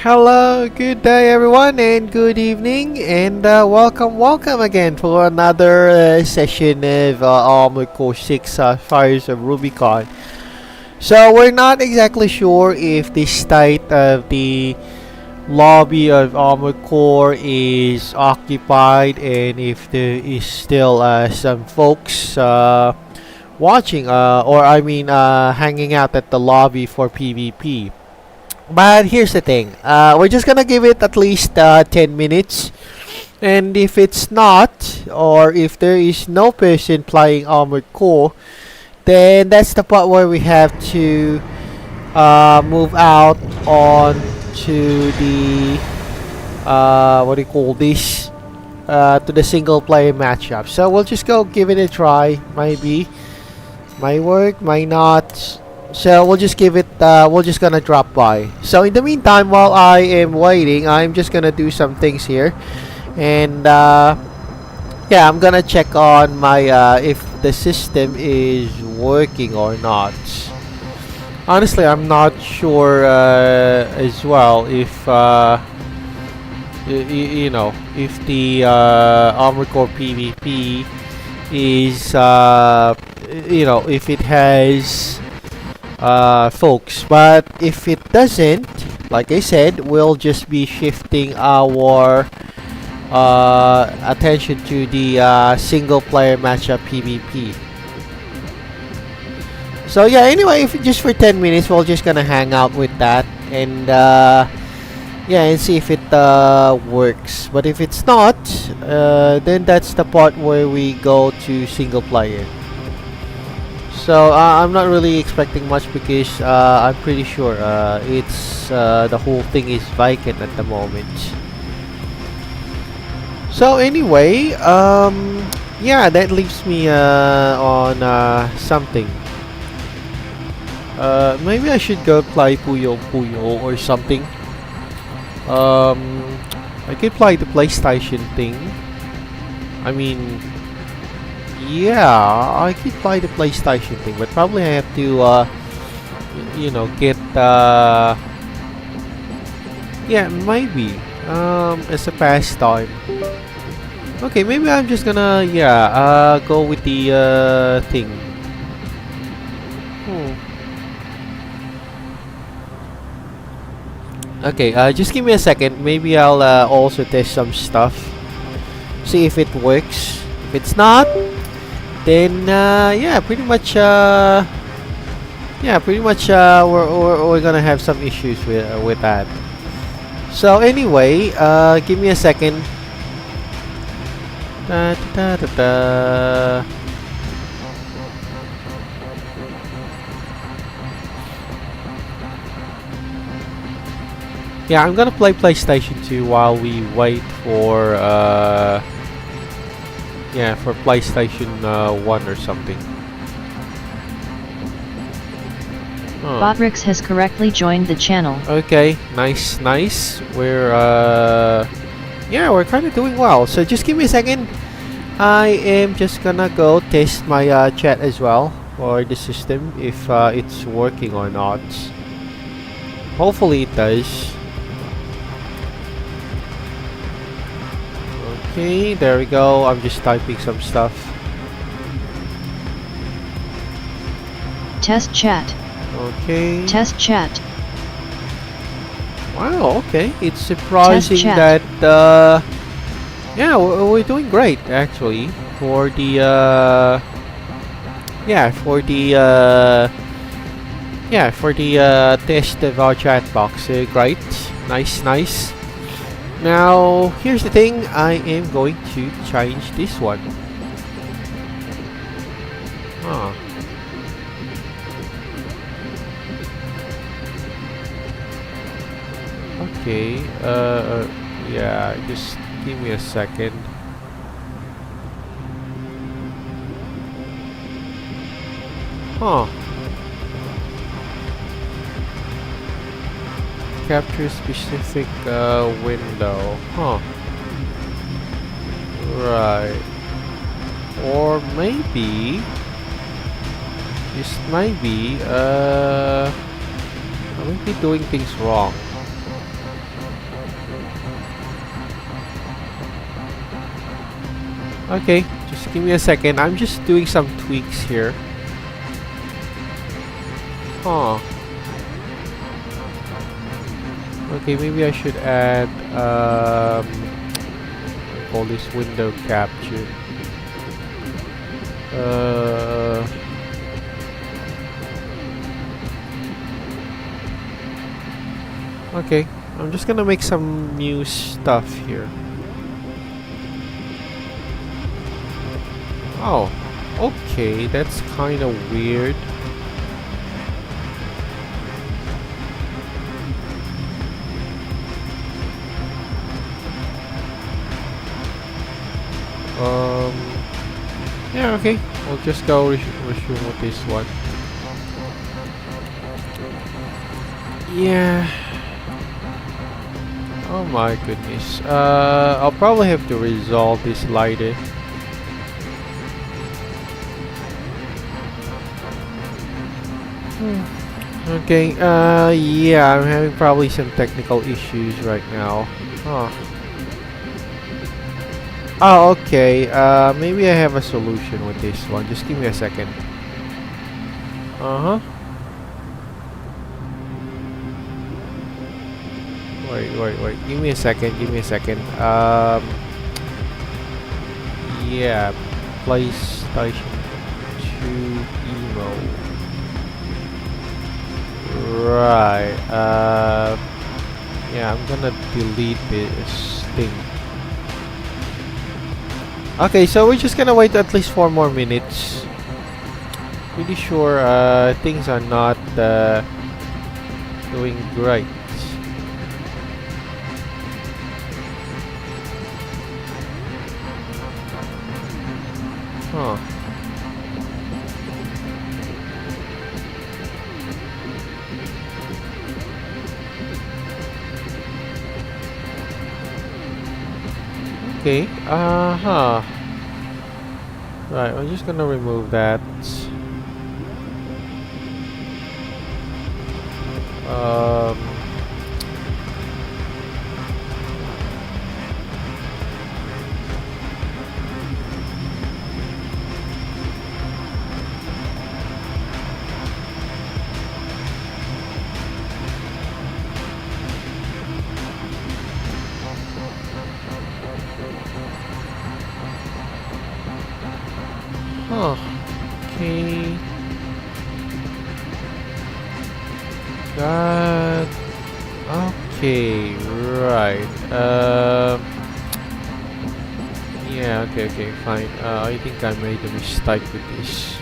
Hello, good day everyone, and good evening, and welcome again for another session of Armored Core 6 Fires of Rubicon. So we're not exactly sure if the state of the lobby of Armored Core is occupied and if there is still some folks watching, hanging out at the lobby for PvP. But here's the thing, we're just gonna give it at least 10 minutes, and if it's not, or if there is no person playing Armored Core, then that's the part where we have to move out on to the what do you call this, to the single player matchup. So we'll just go give it a try. Maybe might work, might not. So we'll just give it, we're just gonna drop by. So in the meantime, while I am waiting, I'm just gonna do some things here. And yeah, I'm gonna check on my, if the system is working or not. Honestly, I'm not sure as well if, you know, if the Armored Core PvP is, you know, if it has folks. But if it doesn't, like I said, we'll just be shifting our attention to the single player matchup PvP. So yeah, anyway, if just for 10 minutes we're just gonna hang out with that, and yeah, and see if it works. But if it's not, then that's the part where we go to single player. So I'm not really expecting much because I'm pretty sure it's the whole thing is vacant at the moment. So anyway, yeah, that leaves me on something. Maybe I should go play Puyo Puyo or something. I could play the PlayStation thing. I mean, yeah, I could play the PlayStation thing, but probably I have to, you know, get, yeah, maybe, as a pastime. Okay, maybe I'm just gonna, yeah, go with the, thing. Okay, just give me a second. Maybe I'll, also test some stuff. See if it works. If it's not, then yeah, pretty much we're gonna have some issues with that. So anyway, give me a second. Da, da, da, da. Yeah, I'm gonna play PlayStation 2 while we wait for yeah, for PlayStation 1 or something. Botrix has correctly joined the channel. Okay, nice. We're yeah, we're kind of doing well. So just give me a second. I am just gonna go test my chat as well for the system, if it's working or not. Hopefully it does. Okay, there we go. I'm just typing some stuff. Test chat. Okay. Test chat. Wow, okay. It's surprising chat. that yeah, we're doing great actually for the yeah, for the test of our chat box. Great. Nice. Now, here's the thing, I am going to change this one. Okay, yeah, just give me a second. Capture specific window. Right. Or maybe this might be I might be doing things wrong. Okay, just give me a second. I'm just doing some tweaks here. Huh. Okay, maybe I should add call this window capture. Okay, I'm just gonna make some new stuff here. Oh, okay, that's kind of weird. Yeah, okay. We'll just go resume with this one. Yeah. Oh my goodness. I'll probably have to resolve this later. Okay, yeah, I'm having probably some technical issues right now. Huh. Oh, okay. Maybe I have a solution with this one. Just give me a second. Uh-huh. Wait. Give me a second. Yeah. PlayStation 2 emo. Right. Yeah, I'm gonna delete this thing. Okay, so we're just gonna wait at least 4 more minutes. Pretty sure things are not doing great. Huh. Okay, right, I'm just gonna remove that. Huh. Okay. That. Okay. Right. Yeah. Okay. Fine. I think I made a mistake with this.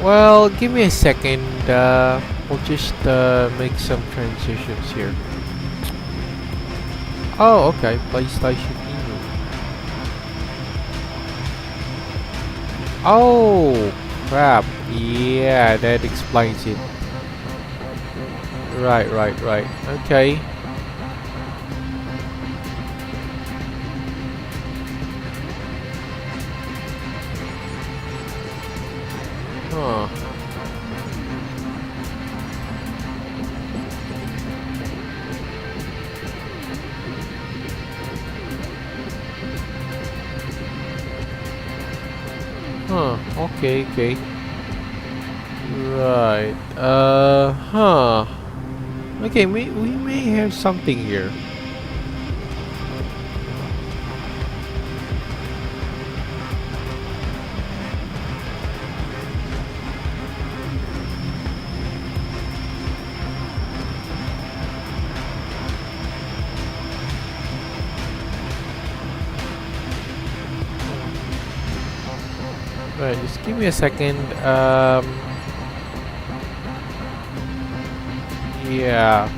Well, give me a second. We'll just make some transitions here. Oh, okay. PlayStation Emu. Oh, crap. Yeah, that explains it. Right. Okay. Huh. Okay. Right. Huh. Okay, we may have something here. Right, just give me a second. Yeah.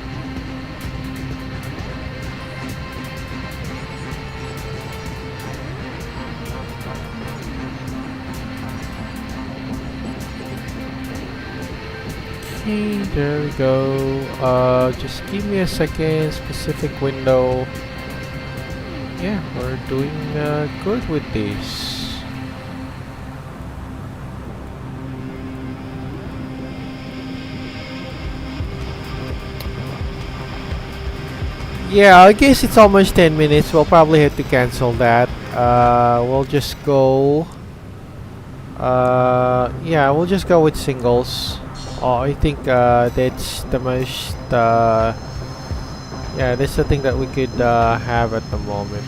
Okay, there we go. Just give me a second. Specific window. yeah, we're doing good with this. Yeah, I guess it's almost 10 minutes. We'll probably have to cancel that. We'll just go. Yeah, we'll just go with singles. Oh, I think that's the most. Yeah, that's the thing that we could have at the moment.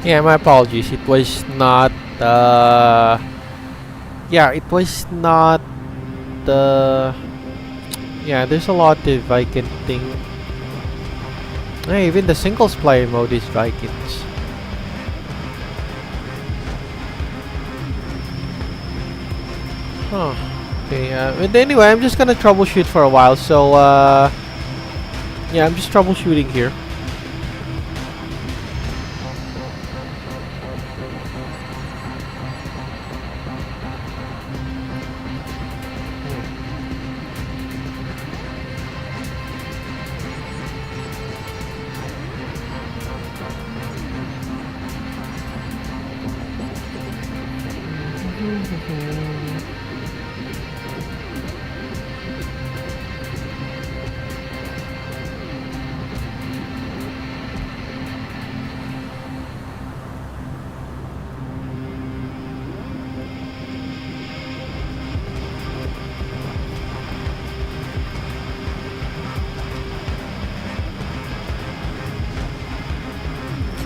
Yeah, my apologies. It was not. Yeah, it was not. Yeah, there's a lot of Viking thing. Hey, even the singles player mode is Vikings. Huh. Okay. But anyway, I'm just gonna troubleshoot for a while. So yeah, I'm just troubleshooting here.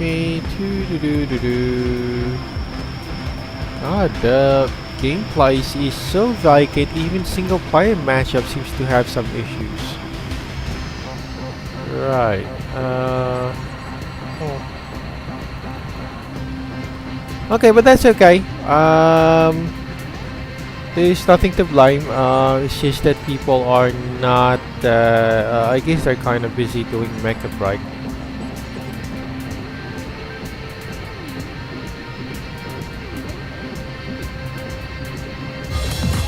Okay, God, the gameplay is so Viking. Even single player matchup seems to have some issues. Right. Oh. Okay, but that's okay. There's nothing to blame. It's just that people are not. I guess they're kind of busy doing mecha, right?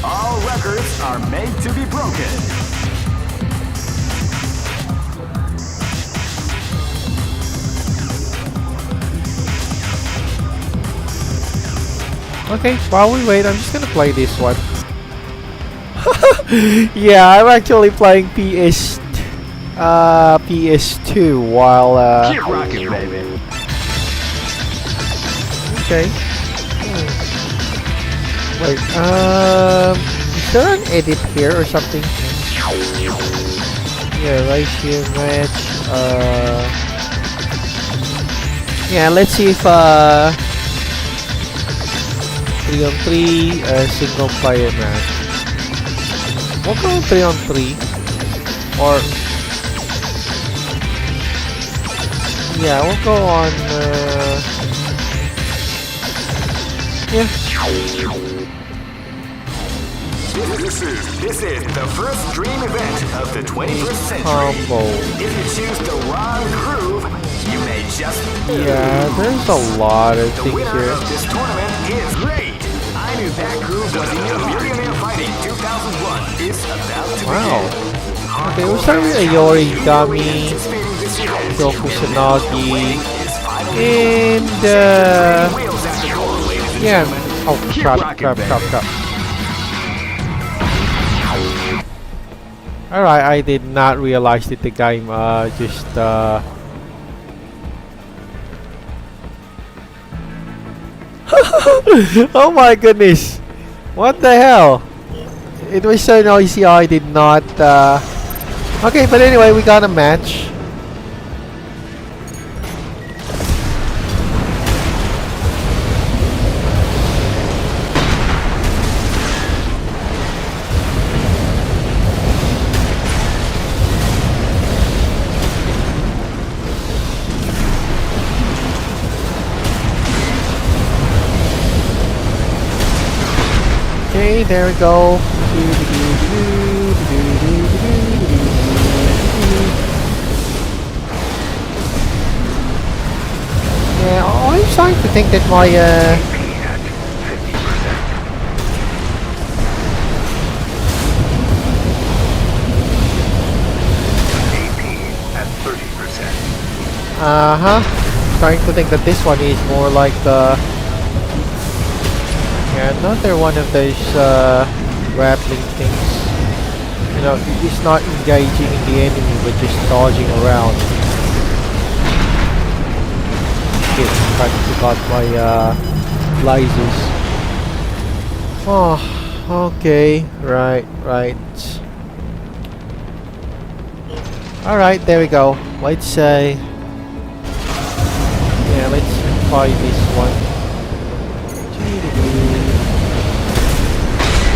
All records are made to be broken. Okay, while we wait, I'm just gonna play this one. Yeah, I'm actually playing PS2 while Keep rocking, baby. Okay. Wait, is there an edit here or something? Yeah, right here, match. Yeah, let's see if 3-on-3 single player match. We'll go 3-on-3, or yeah, we'll go on. Yeah. This is the first dream event of the 21st century. Combo. If you choose the wrong groove, you may just Yeah, there's a lot of the things winner here. of this tournament is great. I knew that groove was in Millionaire Fighting 2001 is about to Wow. begin. Okay, we'll start with Ayori, Gami, Tokusanagi, and yeah. Oh, crap. Alright, I did not realize that the game just oh my goodness. What the hell? It was so noisy, I did not okay, but anyway, we got a match. Okay, there we go. Yeah, I'm starting to think that my starting to think that this one is more like yeah, another one of those rattling things. You know, it's not engaging in the enemy but just dodging around. Shit, I forgot my lasers. Oh, okay, right. Alright, there we go. Let's say yeah, let's try this one.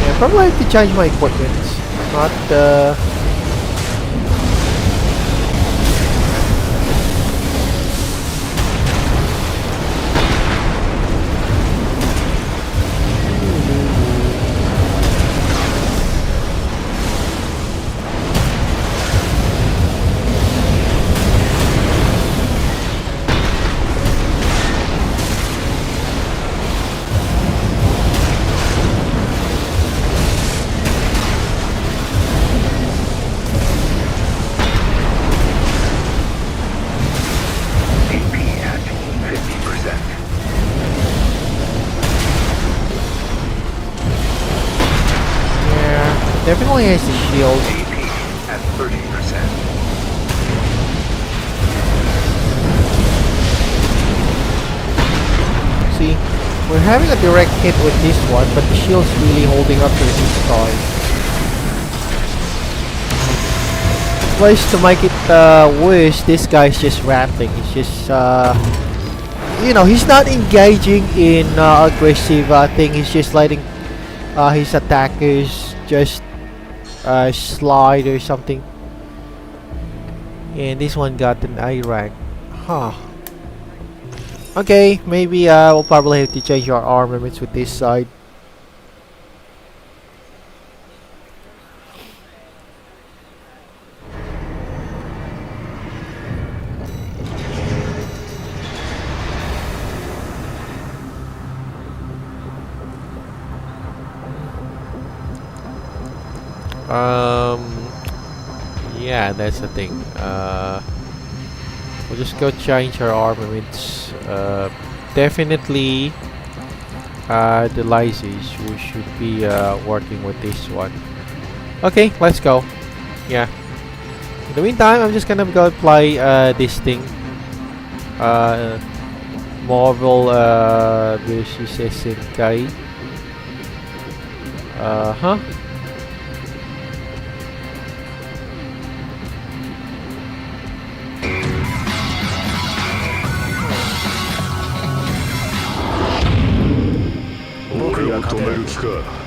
Yeah, probably have to change my equipment. Not definitely has the shield. At 30%. See, we're having a direct hit with this one, but the shield's really holding up to this side. Plus, to make it worse, this guy's just rattling. He's just, you know, he's not engaging in aggressive thing. He's just letting his attackers just slide or something. And this one got an A rank. Huh. Okay, maybe we'll probably have to change our armaments with this side. Yeah, that's the thing. We'll just go change our armaments. Definitely the lasers, we should be working with this one. Okay, let's go. Yeah. In the meantime, I'm just gonna go play this thing. Marvel versus SNK.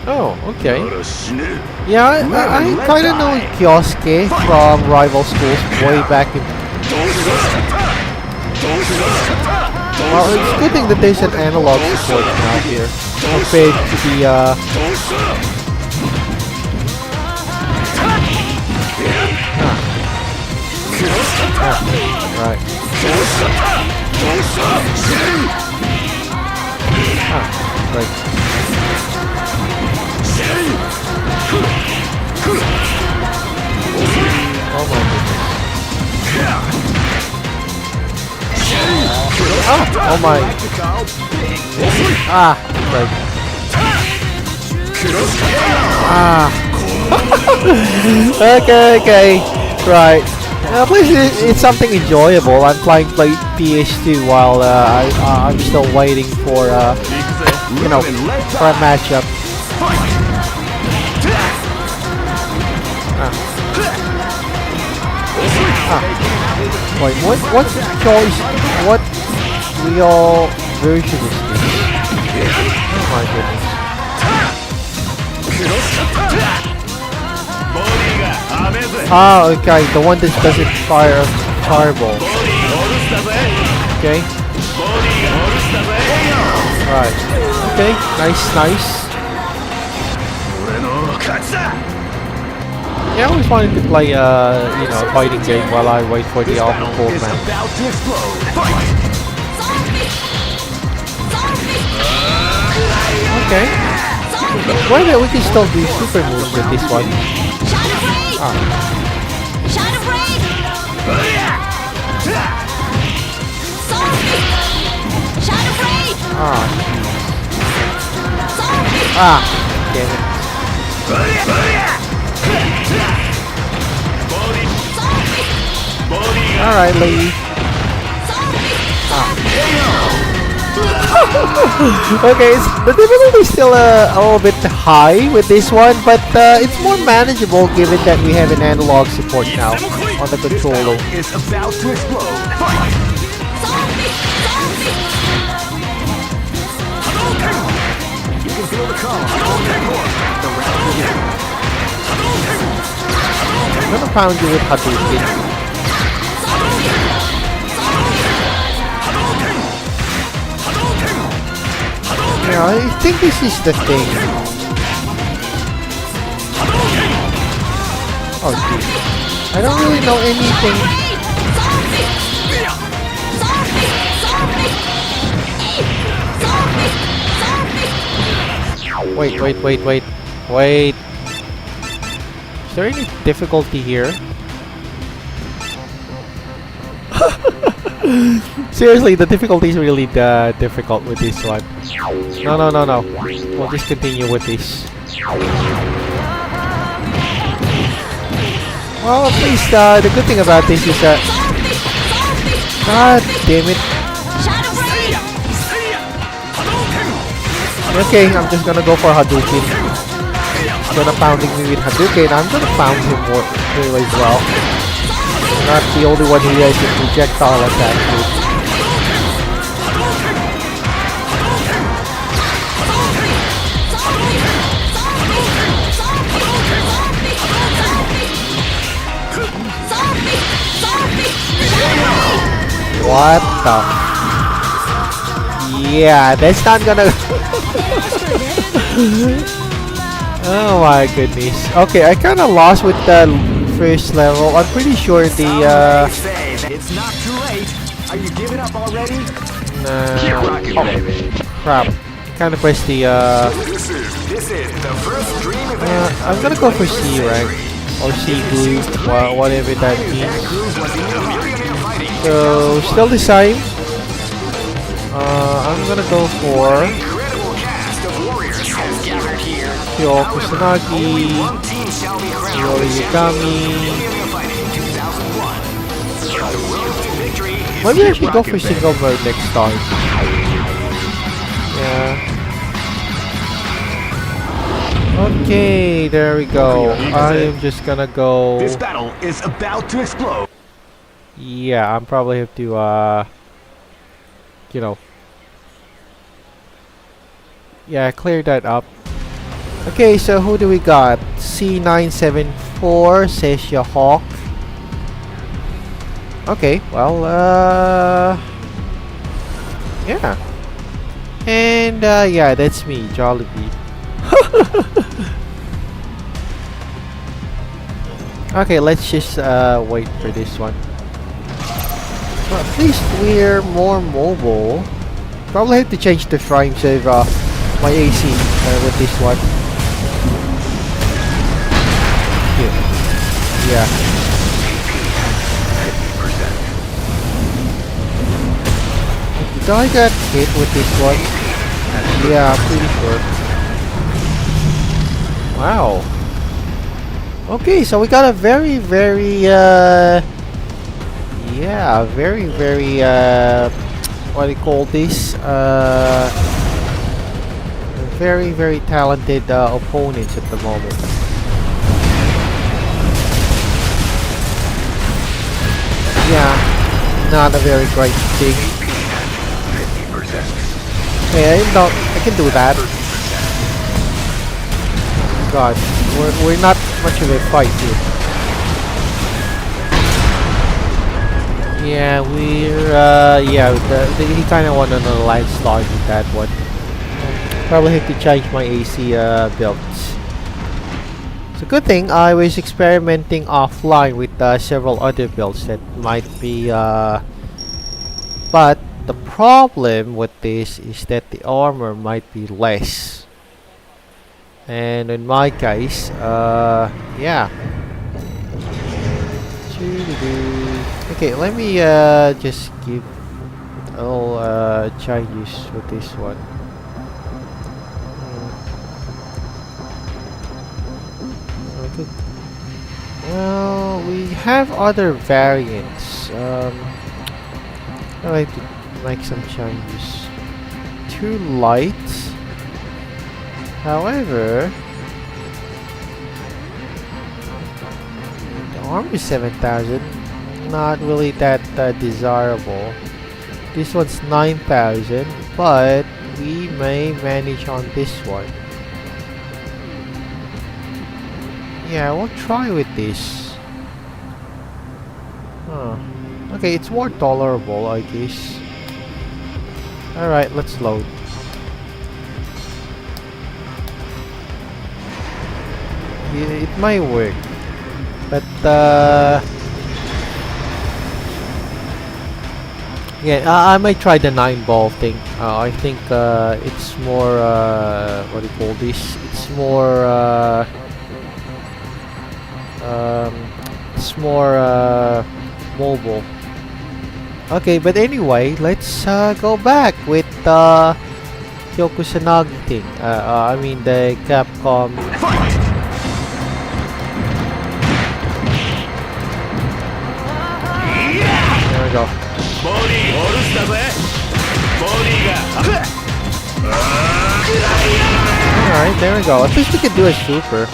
Oh, okay. Yeah, I kinda know Kyosuke from rival schools way back in... Well, it's a good thing that there's an analog support now here compared to the right. Right. Oh my goodness. Oh my. Right. Okay. Right. At least it's something enjoyable. I'm playing PS2 while I'm still waiting for you know, for a matchup. Wait, what's the choice? What real version is this? Oh my goodness. Okay, the one that doesn't fire fireball. Okay. Right. Okay, nice. Yeah, I always wanted to play, a fighting game while I wait for the Armored Core is man. about to explode. Fight! Okay. Why not? We can still do super moves with this one. Ah. Ah. Damn it. Alright, lady. Okay, the difficulty is still a little bit high with this one, but it's more manageable given that we have an analog support now on the controller. Is about to explode. Fight! You can feel the calm. The round begins. I'm gonna pound you with Hadouken. Yeah, I think this is the thing. Oh, geez. I don't really know anything. Wait. Is there any difficulty here? Seriously, the difficulty is really difficult with this one. No. We'll just continue with this. Well, at least the good thing about this is that... God damn it. Okay, I'm just gonna go for Hadouken. He's gonna pounding me with Hadouken. I'm gonna pound him more really as well. Not the only one who has a projectile attack. What the? Yeah, that's not gonna... Oh my goodness. Okay, I kinda lost with the first level. I'm pretty sure the It's not too late. Are you giving up already? Crap. Kinda press the This is the first dream event. I'm gonna go for C rank. Or C blue, whatever that means. So still the same. I'm gonna go for Kyo Kusanagi, Yorigami. Maybe I should go for single mode next time. Yeah. Okay, there we go. I am just gonna go. This battle is about to explode. Yeah, I'm probably have to yeah, clear that up. Okay, so who do we got? C974 Sessia Hawk. Okay, well, yeah. And, yeah, that's me, Jollibee. Okay, let's just, wait for this one. Well, at least we're more mobile. Probably have to change the frames of, my AC, with this one. Yeah. Did I get hit with this one? Yeah, I'm pretty sure. Wow. Okay, so we got a very, very, yeah, very, what do you call this? Very, very talented opponents at the moment. Yeah, not a very great thing. 50%. Yeah, I can do that. God, we're not much of a fight here. Yeah, we're he kind of went on a landslide with that one. Probably have to change my AC builds. It's a good thing I was experimenting offline with several other builds that might be but the problem with this is that the armor might be less. And in my case, yeah. Okay, let me just give all changes with this one. Okay. Well, we have other variants. I'd like to make some changes. Too light. However, the armor is 7,000. Not really that desirable. This one's 9,000, but we may manage on this one. Yeah, we'll try with this. Huh. Okay, it's more tolerable, I guess. Alright, let's load. Yeah, it might work. But, yeah, I might try the 9-ball thing. I think it's more, what do you call this? It's more, mobile. Okay, but anyway, let's go back with the Kyokusanagi thing. I mean the Capcom. There we go. Alright, there we go. At least we can do a super.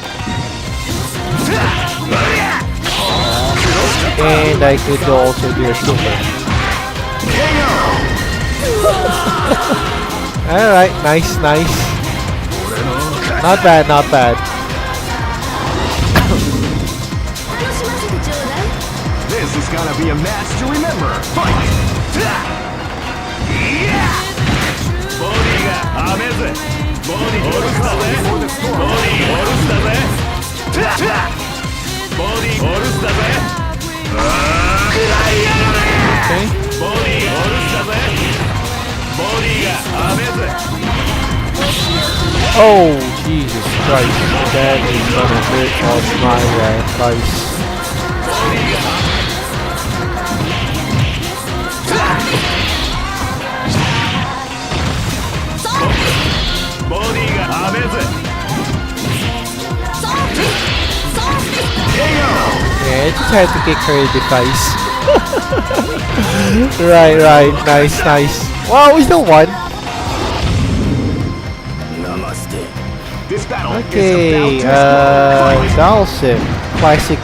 And I could also do a super. Alright, nice, nice. Not bad, not bad. This is gonna be a match to remember. Fight! Okay. Oh, Jesus Christ. That is gonna hurt on my face. Yeah, I just had to kick her in the face. Right, right. Nice, nice. Wow, we still won. Okay, Dalsim, classic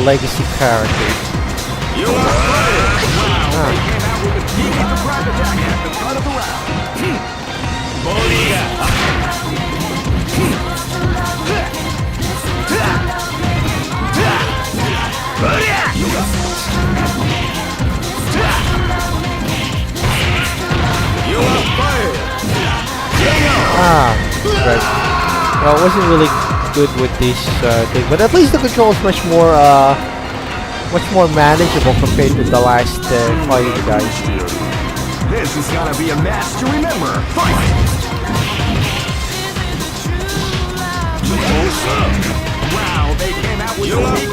legacy character. Right. Well, it wasn't really good with this thing, but at least the control is much more manageable compared to the last fighting guys. This is gonna be a match to remember. Fight! Wow, they came out with a weak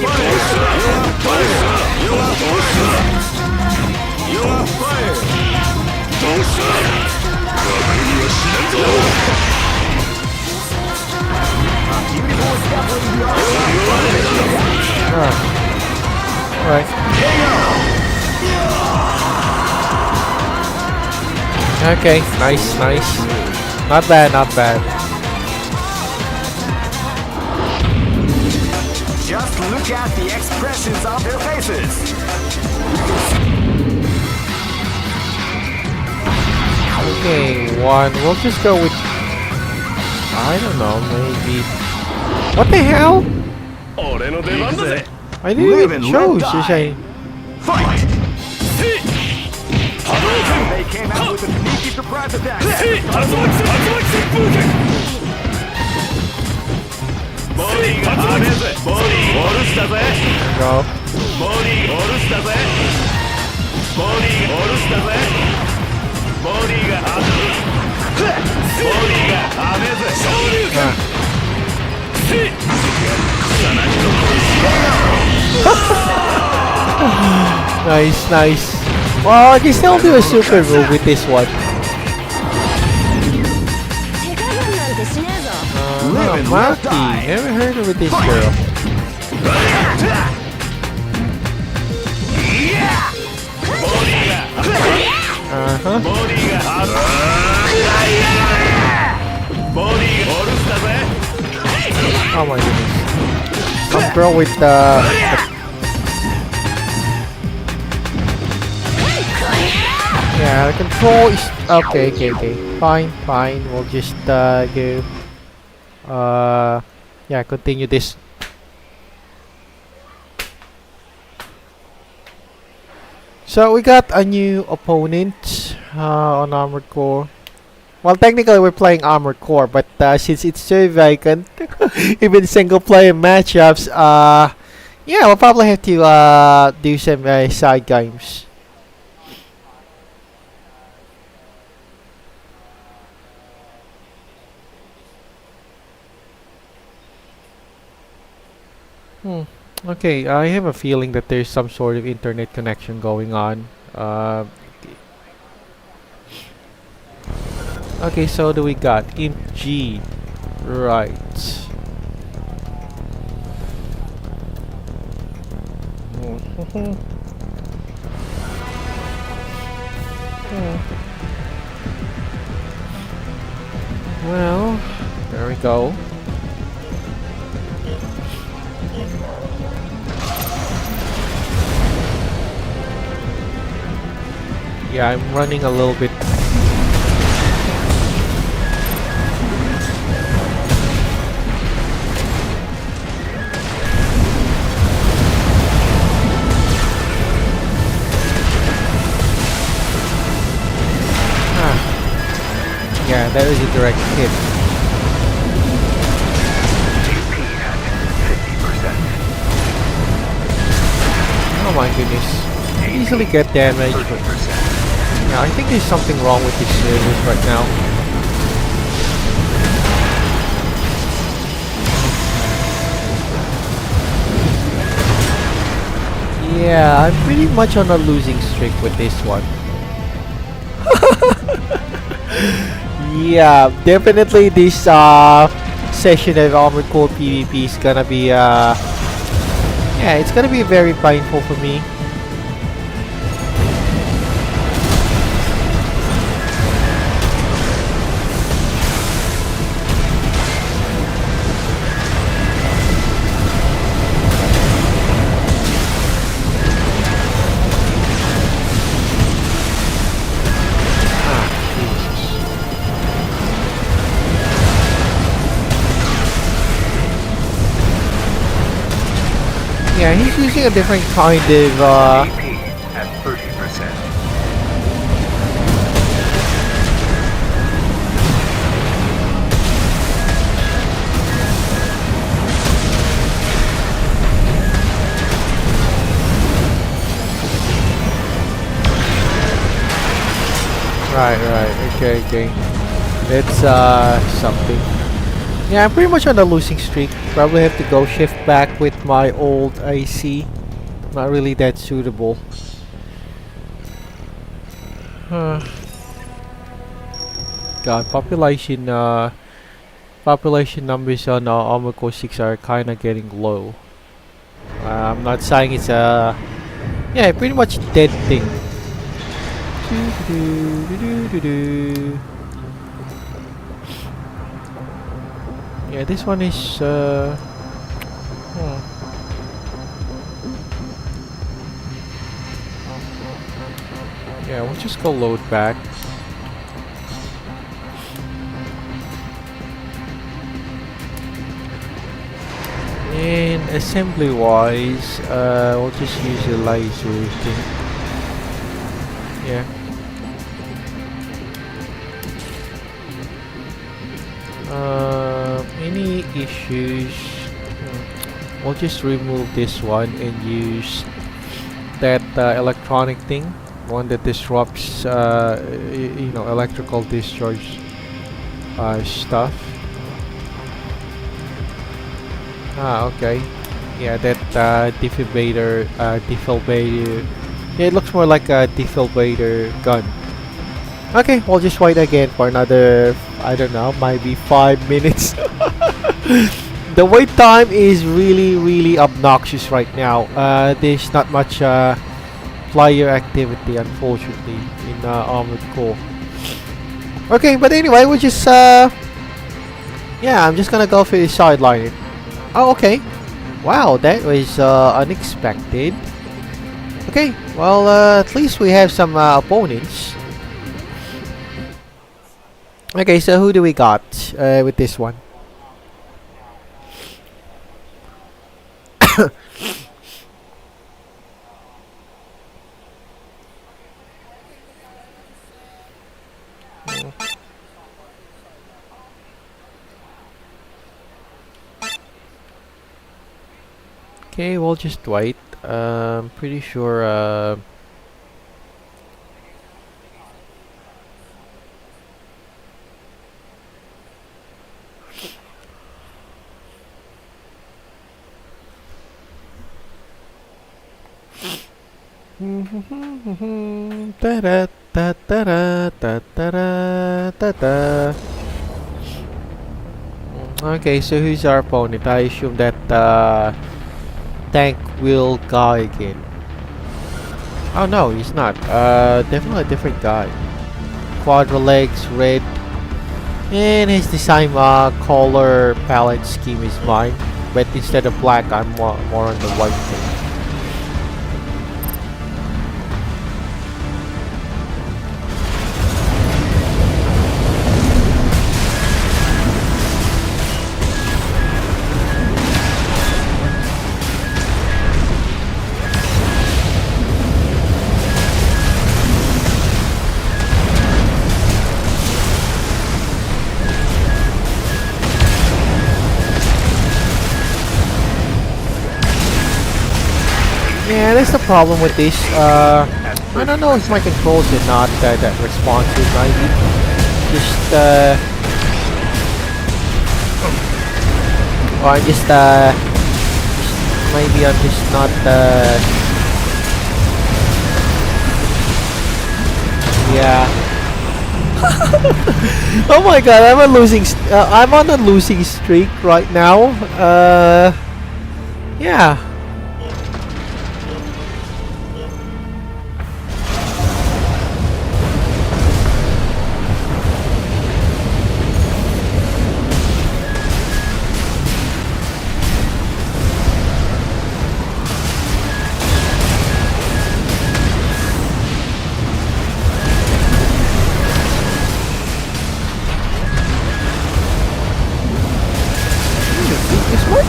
Alright. Okay, nice, nice. Not bad, not bad. Just look at the expressions of their faces. Okay, one. We'll just go with. I don't know, maybe. What the hell? I didn't even choose to say. Fight! They came out with a sneaky surprise attack. Go. Nice, nice. Well, I can still do a super move with this one. Maki. Never heard of this girl. Oh my goodness. Some girl with yeah, the control is okay. Fine. We'll just go. Yeah, continue this. So we got a new opponent on Armored Core. Well, technically we're playing Armored Core, but since it's so vacant, even single player matchups, yeah, we'll probably have to do some side games. Okay, I have a feeling that there's some sort of internet connection going on. Okay, so do we got Imp G, right? Well, there we go. Yeah, I'm running a little bit. Yeah, that was a direct hit. Oh my goodness. Easily get damage. Yeah, I think there's something wrong with these servers right now. Yeah, I'm pretty much on a losing streak with this one. Yeah, definitely this session of Armored Core PvP is gonna be yeah, it's gonna be very painful for me. Yeah, he's using a different kind of at 30%. Right, okay. That's something. Yeah, I'm pretty much on a losing streak. Probably have to go shift back with my old IC. Not really that suitable. God, population numbers on Armored Core 6 are kinda getting low. I'm not saying it's a yeah, pretty much dead thing. Yeah, this one is yeah, we'll just go load back. And assembly wise, we'll just use a laser thing. Yeah. Any issues? we'll just remove this one and use that electronic thing, one that disrupts you know, electrical discharge stuff. Okay. Yeah, that defibrillator, yeah, it looks more like a defibrillator gun. Okay, we'll just wait again for another, I don't know, maybe 5 minutes. The wait time is really obnoxious right now. There's not much player activity, unfortunately, in Armored Core. Okay, but anyway, we'll just yeah, I'm just gonna go for the sideline. Oh, okay. Wow, that was unexpected. Okay, well, at least we have some opponents. Okay, so who do we got with this one? Okay, we'll just wait. Pretty sure. Da da da da da da da da. Okay, so who's our opponent? I assume that tank will guy again. Oh no, he's not. Definitely a different guy. Quadra legs, red, and his design color palette scheme is mine, but instead of black, I'm more on the white thing. Yeah, that's the problem with this. I don't know if my controls are not that responsive, maybe. Just, or I'm just, maybe I'm just not, yeah. Oh my god, I'm on a losing streak right now. Yeah.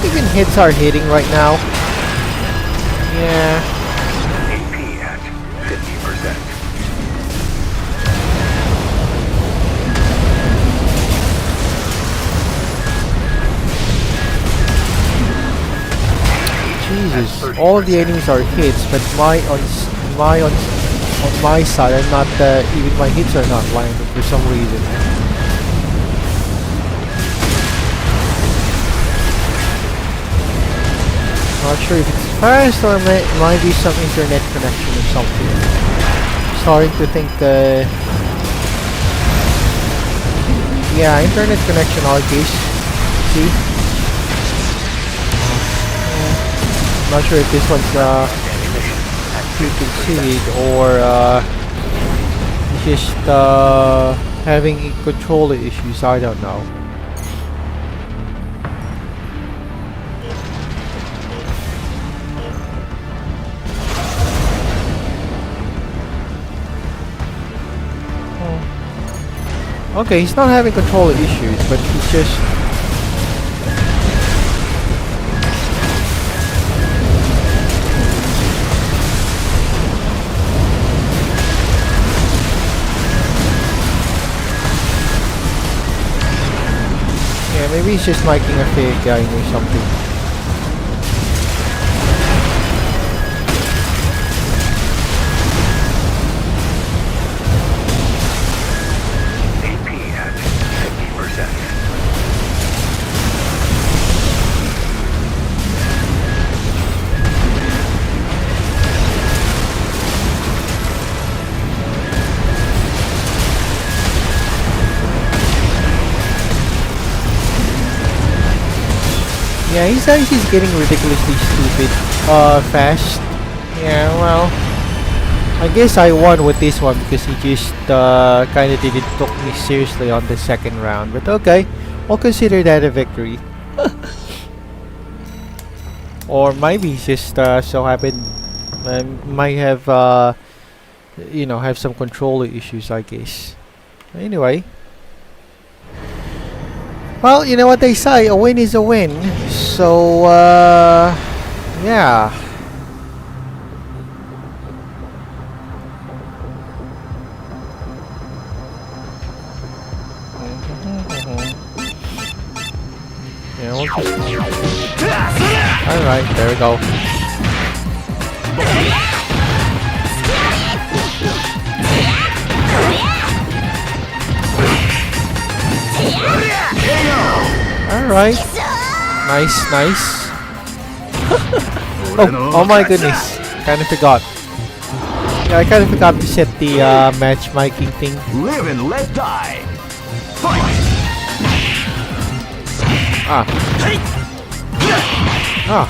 Even hits are hitting right now. Yeah. AP at 50%. Jesus, all the enemies are hits, but on my side, I'm not even my hits are not landing for some reason. Not sure if it's fast or might be some internet connection or something. Starting to think, yeah, internet connection all case. See? Not sure if this one's preconceived or just having controller issues. I don't know. Okay, he's not having controller issues, but he's just... Yeah, maybe he's just making a fake game or something. Yeah, he's getting ridiculously stupid fast. Yeah, well, I guess I won with this one because he just kind of didn't took me seriously on the second round. But okay, I'll consider that a victory. Or maybe he's just so happened might have you know, have some controller issues, I guess. Anyway, well, you know what they say, a win is a win. So yeah. Yeah, we'll just... Alright, there we go. Alright. Nice, nice. Oh my goodness. Kinda forgot. Yeah, I kinda forgot to set the matchmaking thing. Live and let die. Fight. Ah. Ah.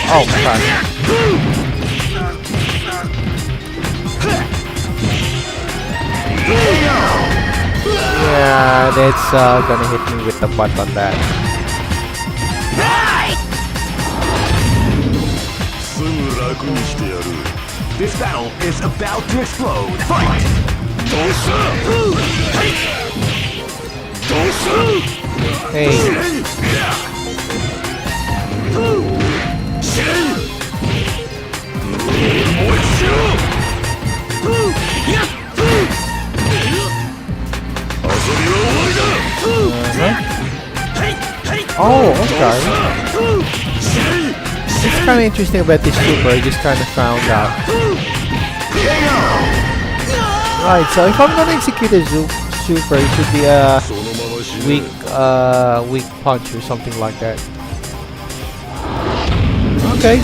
Oh, God. Yeah, that's gonna hit me with the butt on that. This battle is about to explode. Fight! Hey. Oh, okay. It's kind of interesting about this super. I just kind of found out. Right, so if I'm gonna execute a super, it should be a weak punch or something like that. Okay,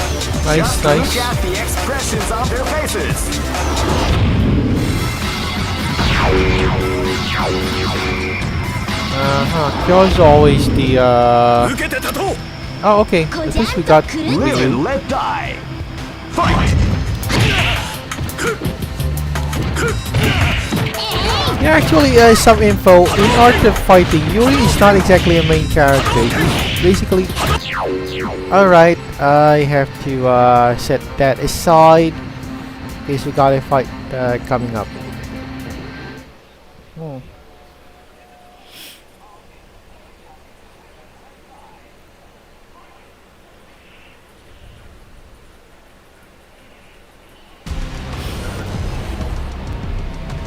nice, nice. Look at the expressions on their faces. Kyo's always the oh, okay. At least we got Live and let die. Fight. Yeah, actually, some info. In Art of Fighting, Yuri is not exactly a main character. He's basically... Alright, I have to set that aside. In case we got a fight coming up.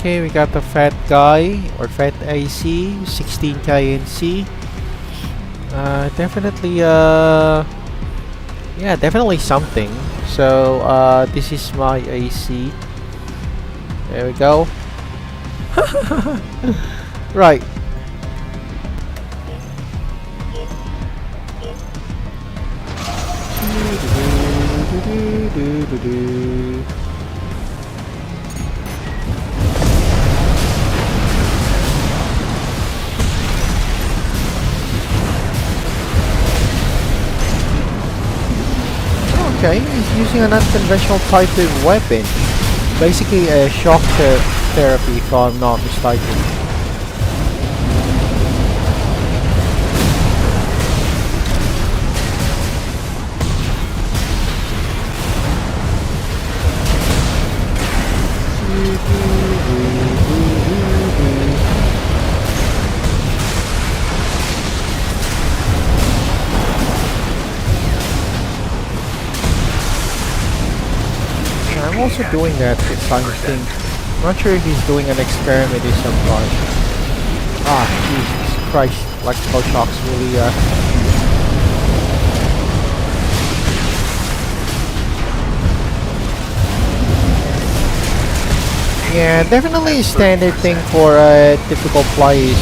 Okay, we got the fat guy, or fat AC, 16k NC. Definitely, yeah, definitely something. So, this is my AC. There we go. Right. Okay, he's using an unconventional type of weapon. Basically a shock therapy, if I'm not mistaken. I'm also doing that kind of thing. I'm not sure if he's doing an experiment of some kind. Ah, Jesus Christ, electrical shocks really yeah, definitely a standard thing for typical players.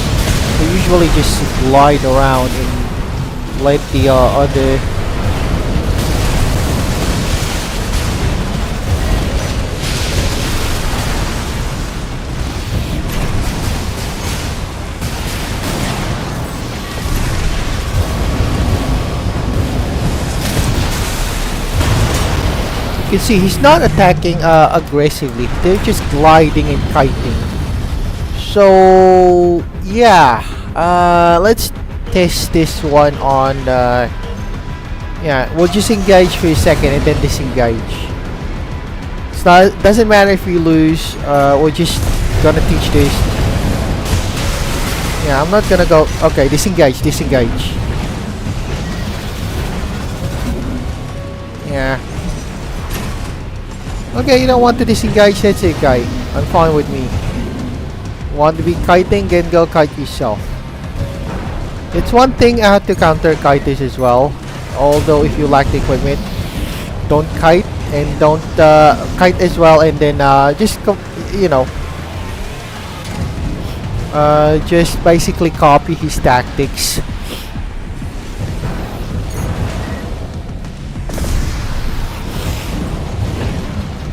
They usually just glide around and let the other can see he's not attacking aggressively. They're just gliding and kiting. So yeah, let's test this one on. Yeah, we'll just engage for a second and then disengage. It's not. Doesn't matter if we lose. We're just gonna teach this. Yeah, I'm not gonna go. Okay, disengage, disengage. Yeah. Okay, you don't want to disengage, that's it, guy. I'm fine with me. Want to be kiting, then go kite yourself. It's one thing I have to counter kiters as well. Although if you lack the equipment, don't kite and don't kite as well, and then just you know, just basically copy his tactics.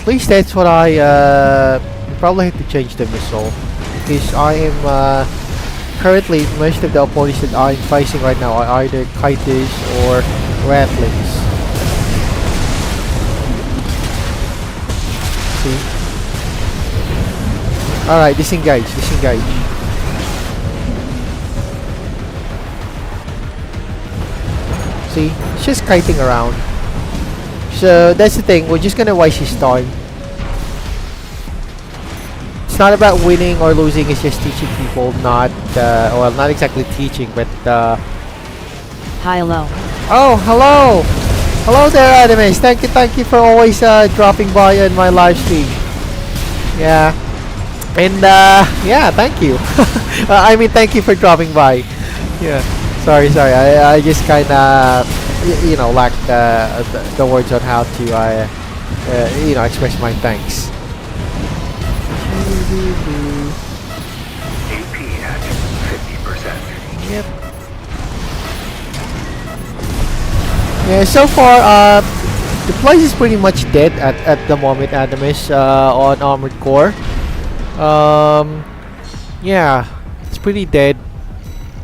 At least that's what I probably have to change the missile, because I am currently most of the opponents that I'm facing right now are either kiters or ratlings. See? Alright, disengage, disengage. See? It's just kiting around. So that's the thing, we're just gonna waste his time. It's not about winning or losing, it's just teaching people, not well, not exactly teaching, but Hi, hello. oh, hello! Hello there, Animes. Thank you for always dropping by on my live stream. Yeah. And yeah, thank you. I mean, thank you for dropping by. Yeah. Sorry. I just kinda you know, lack the words on how to you know, express my thanks. AP at 50%. Yep. Yeah, so far the place is pretty much dead at the moment, Adamus, on Armored Core. Yeah, it's pretty dead.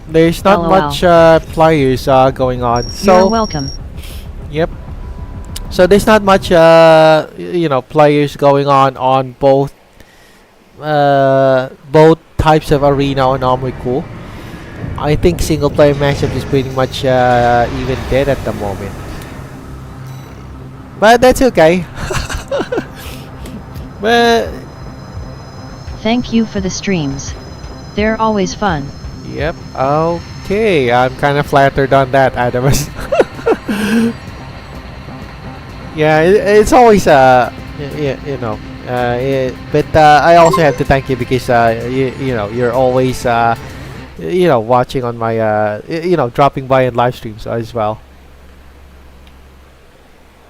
There's not LOL. much players going on. So You're welcome. yep. So there's not much you know, players going on both both types of arena on Armored Core. I think single player matchup is pretty much even dead at the moment. But that's okay. But Thank you for the streams. They're always fun. yep, okay. I'm kind of flattered on that, Adamus. Yeah, it's always you know, but I also have to thank you because you know, you're always you know, watching on my you know, dropping by in live streams as well.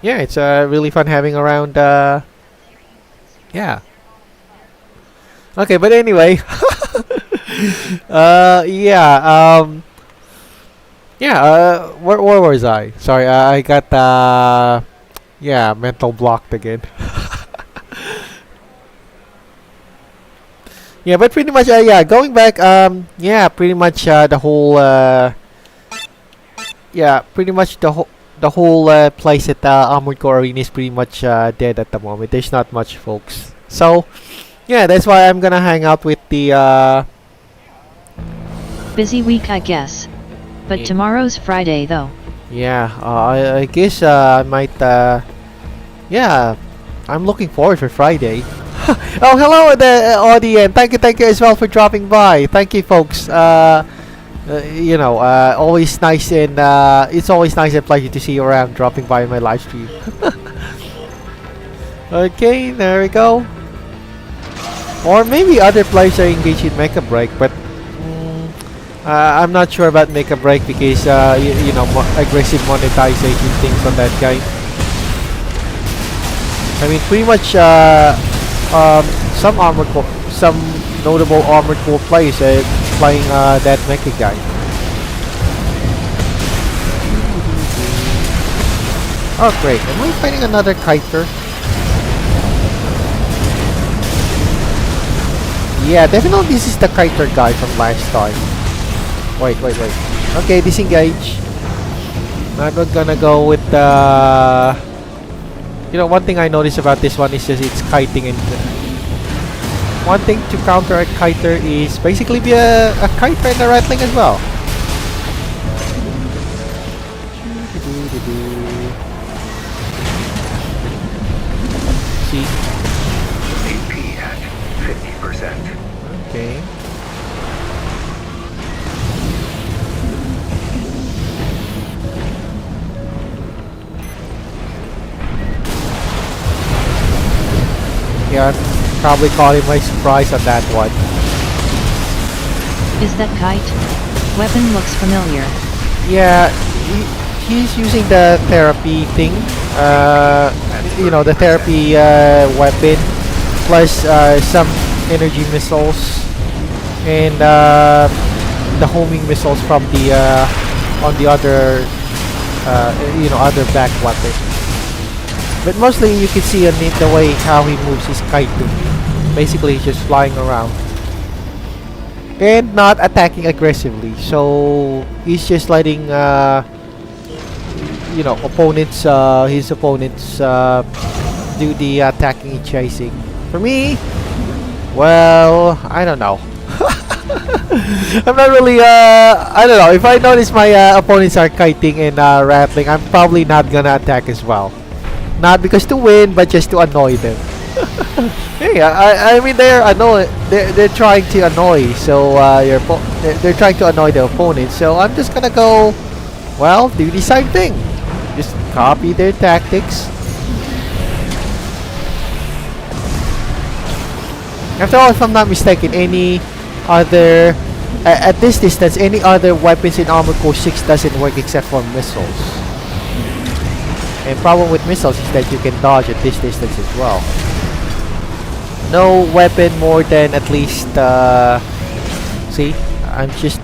Yeah, it's really fun having around yeah. Okay, but anyway, yeah, yeah, where was I? Sorry, I got yeah, mental blocked again. Yeah, but pretty much yeah, going back, yeah, pretty much the whole yeah, pretty much the whole place at Armored Core Arena is pretty much dead at the moment. There's not much folks. So yeah, that's why I'm gonna hang out with the Busy week, I guess. But Yeah. tomorrow's Friday, though. yeah, I guess I might yeah, I'm looking forward for Friday. Oh, hello the audience. Thank you as well for dropping by. Thank you, folks. You know, always nice, and it's always nice and pleasure to see you around dropping by my live stream. Okay, there we go. Or maybe other players are engaged in Mecha Break, but I'm not sure about Mecha Break because you know, aggressive monetization things on that guy. I mean, pretty much some notable Armored Core players are playing that Mecha guy. Oh great, am I fighting another kiter? Yeah, definitely this is the kiter guy from last time. Wait. Okay, disengage. I'm not gonna go with the You know, one thing I noticed about this one is just it's kiting, and one thing to counter a kiter is basically be a kiter and a rattling as well. See? AP at 50%. Okay. Yeah, probably caught him by surprise on that one. Is that kite? Weapon looks familiar. Yeah, he's using the therapy thing. You know, the therapy weapon, plus some energy missiles, and the homing missiles from the on the other you know, other back weapon. But mostly you can see on the way how he moves his kite too. Basically he's just flying around and not attacking aggressively, so he's just letting you know, opponents, his opponents do the attacking and chasing. For me, well, I don't know. I'm not really I don't know, if I notice my opponents are kiting and rattling, I'm probably not gonna attack as well. Not because to win, but just to annoy them. Hey, I mean, they're trying to annoy, so they're trying to annoy the opponent, so I'm just gonna go, well, do the same thing. Just copy their tactics. After all, if I'm not mistaken, any other at this distance, any other weapons in Armored Core 6 doesn't work except for missiles. And problem with missiles is that you can dodge at this distance as well. No weapon more than at least see, I'm just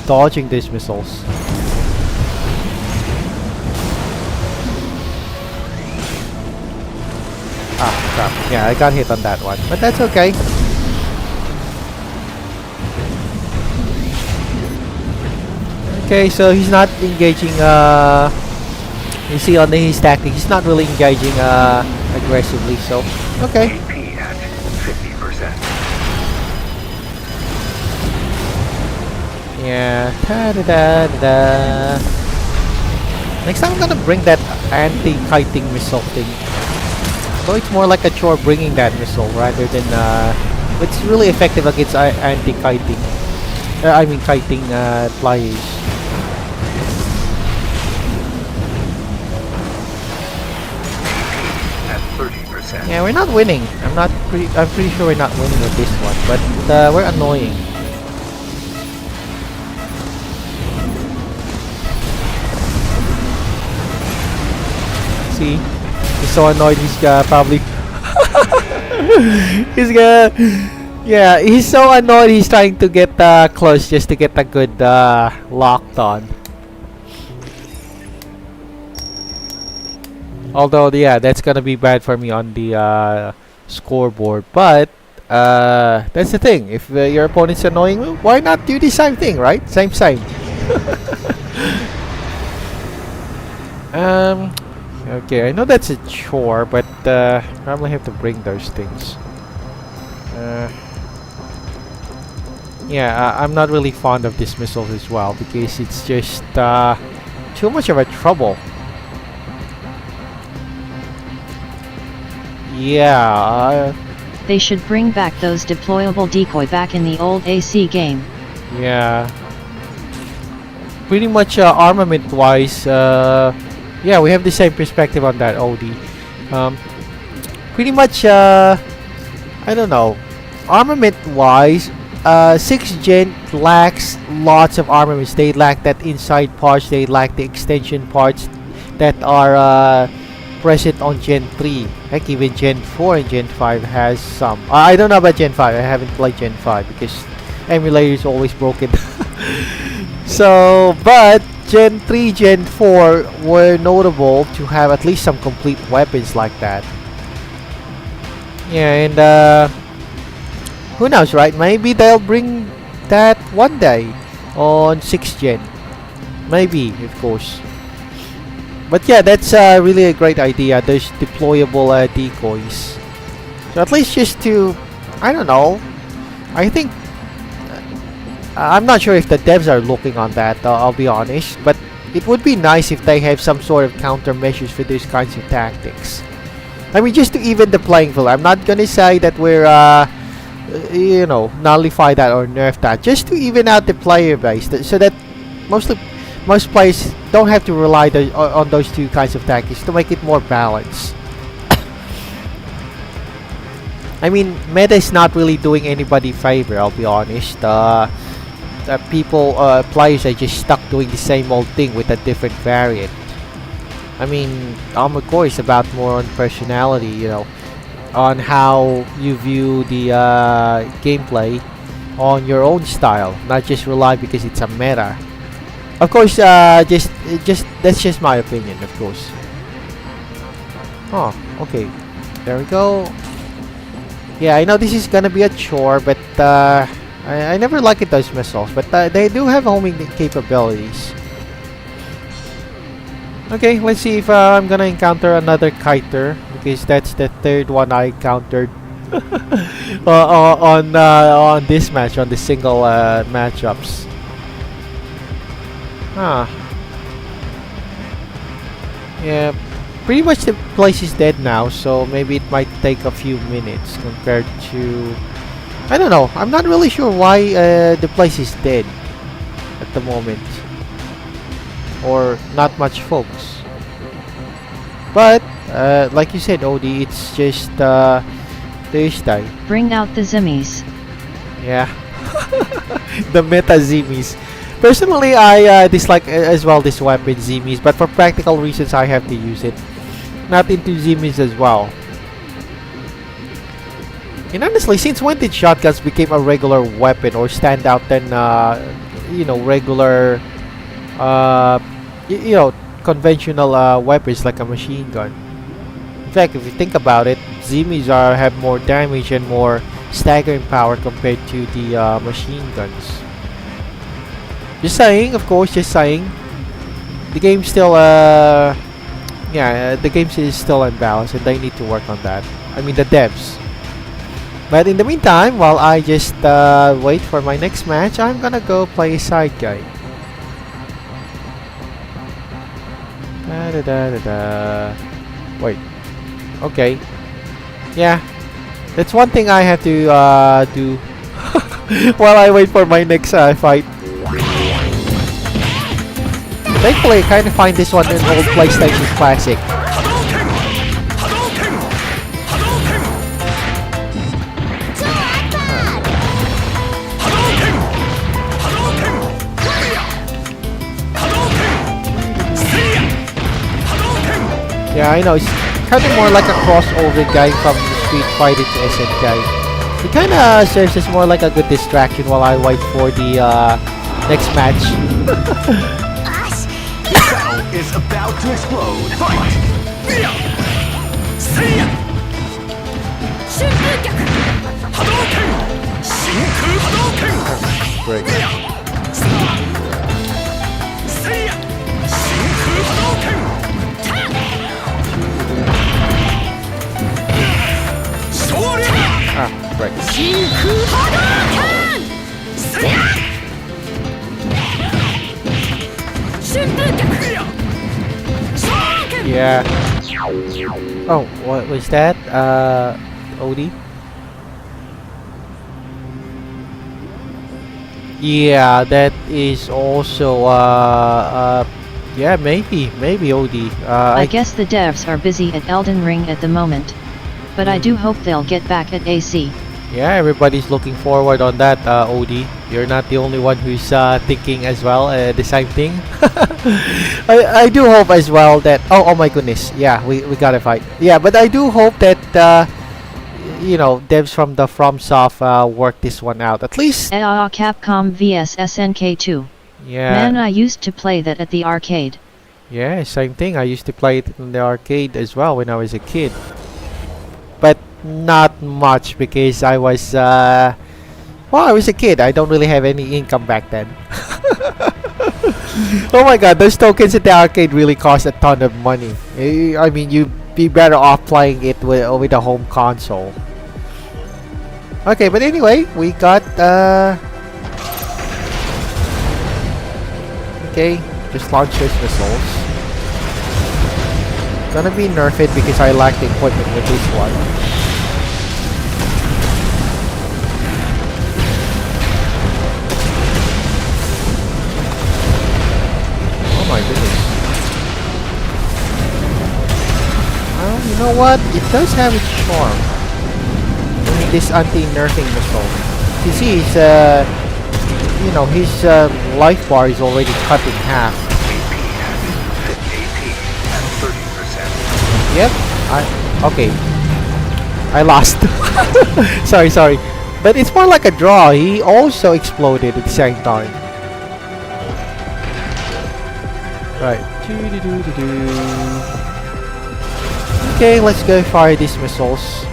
dodging these missiles. Ah, crap. Yeah, I got hit on that one, but that's okay. Okay, so he's not engaging you see on his tactic, he's not really engaging aggressively, so okay. AP at 50%. Yeah. Ta-da-da-da. Next time I'm gonna bring that anti-kiting missile thing. Though it's more like a chore bringing that missile rather than it's really effective against anti-kiting. I mean kiting players. Yeah, we're not winning. I'm pretty sure we're not winning with this one, but we're annoying. See, he's so annoyed. He's probably yeah, he's so annoyed. He's trying to get close just to get a good locked on. Although, yeah, that's gonna be bad for me on the scoreboard. But that's the thing. If your opponent's annoying, well, why not do the same thing, right? Same. Okay, I know that's a chore, but probably have to bring those things. Yeah, I'm not really fond of these missiles as well because it's just too much of a trouble. Yeah. They should bring back those deployable decoy back in the old AC game. Yeah. Pretty much armament-wise, yeah, we have the same perspective on that, OD. Pretty much, I don't know. Armament-wise, 6th Gen lacks lots of armaments. They lack that inside parts. They lack the extension parts that are present on Gen 3. Heck, even Gen 4 and Gen 5 has some. I don't know about Gen 5. I haven't played Gen 5 because emulator is always broken. So, but Gen 3, Gen 4 were notable to have at least some complete weapons like that. Yeah, and who knows, right? Maybe they'll bring that one day on 6th Gen. Maybe, of course. But yeah, that's really a great idea. Those deployable decoys. So at least just to, I don't know. I think I'm not sure if the devs are looking on that. I'll be honest, but it would be nice if they have some sort of countermeasures for these kinds of tactics. I mean, just to even the playing field. I'm not gonna say that we're you know, nullify that or nerf that. Just to even out the player base, so that most players don't have to rely on those two kinds of tactics to make it more balanced. I mean, meta is not really doing anybody favor. I'll be honest. Players are just stuck doing the same old thing with a different variant. I mean, Armored Core is about more on personality, you know, on how you view the gameplay on your own style, not just rely because it's a meta. Of course, just that's just my opinion, of course. Oh, okay, there we go. Yeah, I know this is gonna be a chore, but I never liked those missiles, but they do have homing capabilities. Okay, let's see if I'm gonna encounter another kiter, because that's the third one I encountered on this match, on the single matchups. Huh. Yeah, pretty much the place is dead now, so maybe it might take a few minutes compared to... I don't know, I'm not really sure why the place is dead at the moment. Or not much folks. But, like you said, Odie, it's just Thursday. Bring out the zimmies. Yeah. The meta zimmies. Personally, I dislike as well this weapon zimmies, but for practical reasons I have to use it. Not into zimmies as well. And honestly, since when did shotguns became a regular weapon or stand out than you know, regular you know, conventional weapons like a machine gun? In fact, if you think about it, zimmies have more damage and more staggering power compared to the machine guns. Just saying, of course, just saying. The game still yeah, the game is still unbalanced and they need to work on that. I mean, the devs. But in the meantime, while I just wait for my next match, I'm gonna go play a side guy. Wait. Okay. Yeah. That's one thing I have to do while I wait for my next fight. Thankfully, I kind of find this one an old PlayStation classic. Yeah, I know, it's kind of more like a crossover guy from Street Fighter to SNK. It kind of serves as more like a good distraction while I wait for the next match. This battle is about to explode. Fight! Great. Ah, right. Yeah. Oh, what was that? Odie? Yeah, that is also yeah, maybe Odie. I guess the devs are busy at Elden Ring at the moment. But I do hope they'll get back at AC. Yeah, everybody's looking forward on that, Odie. You're not the only one who's thinking as well the same thing. I do hope as well that... Oh my goodness. Yeah, we gotta fight. Yeah, but I do hope that, you know, devs from the FromSoft work this one out. At least... Capcom vs SNK2. Yeah. Man, I used to play that at the arcade. Yeah, same thing. I used to play it in the arcade as well when I was a kid. But not much because I was, well, I was a kid. I don't really have any income back then. Oh my god, those tokens at the arcade really cost a ton of money. I mean, you'd be better off playing it with a home console. Okay, but anyway, we got okay, just launch those missiles. Gonna be nerfed because I lack the equipment with this one. Oh my goodness. Well, you know what? It does have its charm. I mean, this anti-nerfing missile. You see, his you know, his life bar is already cut in half. Yep. Okay. I lost. sorry. But it's more like a draw. He also exploded at the same time. Right. Okay, let's go fire these missiles.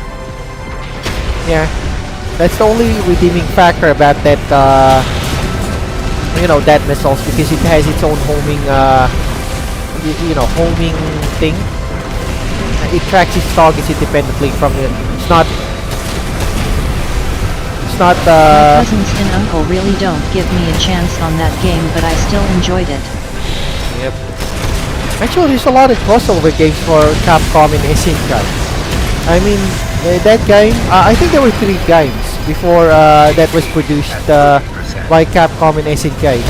Yeah. That's the only redeeming factor about that, you know, that missiles, because it has its own homing, you know, homing thing. It tracks its targets independently from it. It's not. My cousins and uncle really don't give me a chance on that game, but I still enjoyed it. Yep. Actually, there's a lot of crossover games for Capcom and SNK. I mean, that game. I think there were 3 games before that was produced by Capcom and SNK.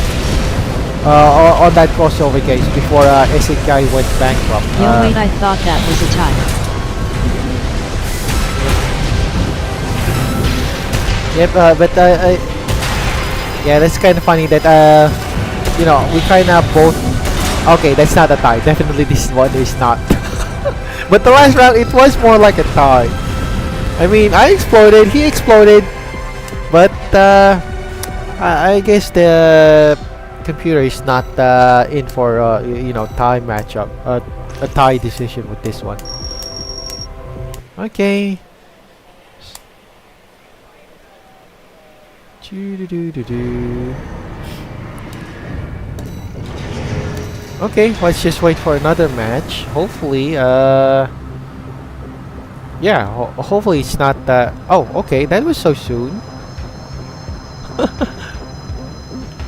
On that crossover games before SNK went bankrupt. Yo, wait, I thought that was a tie. Yep, but yeah, that's kind of funny that you know, we kind of both. Okay, that's not a tie. Definitely, this one is not. But the last round, it was more like a tie. I mean, I exploded, he exploded, but I guess the computer is not in for you know, tie matchup, a tie decision with this one. Okay. Okay, let's just wait for another match. Hopefully, yeah, hopefully it's not oh, okay, that was so soon.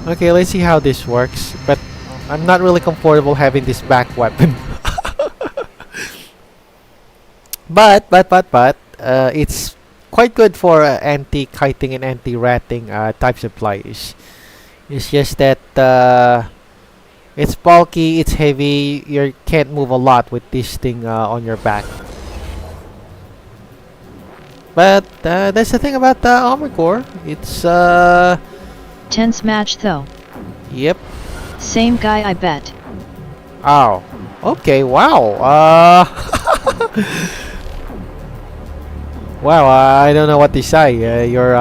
Okay, let's see how this works. But I'm not really comfortable having this back weapon. but it's quite good for anti-kiting and anti-ratting types of players. It's just that it's bulky, it's heavy, you can't move a lot with this thing on your back. But that's the thing about the Armor Core. It's Tense match though. Yep. Same guy, I bet. Oh. Okay, wow. Wow, I don't know what to say. Your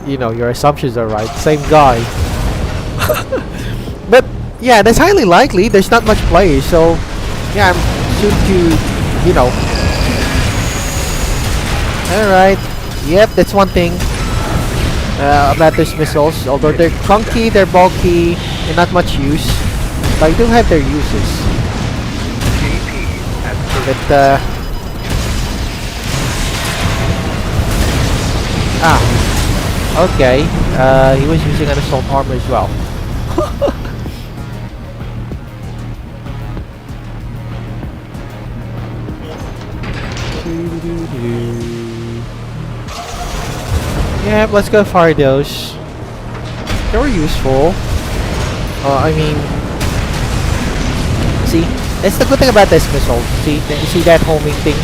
you know, your assumptions are right. Same guy. But yeah, that's highly likely. There's not much play, so yeah, I'm soon to, you know. Alright. Yep, that's one thing about these missiles. Although they're clunky, they're bulky, and not much use, but I do have their uses. But okay. He was using an assault armor as well. Yeah, let's go fire those. They were useful. I mean, see, that's the good thing about this missile. See, you see that homing thing?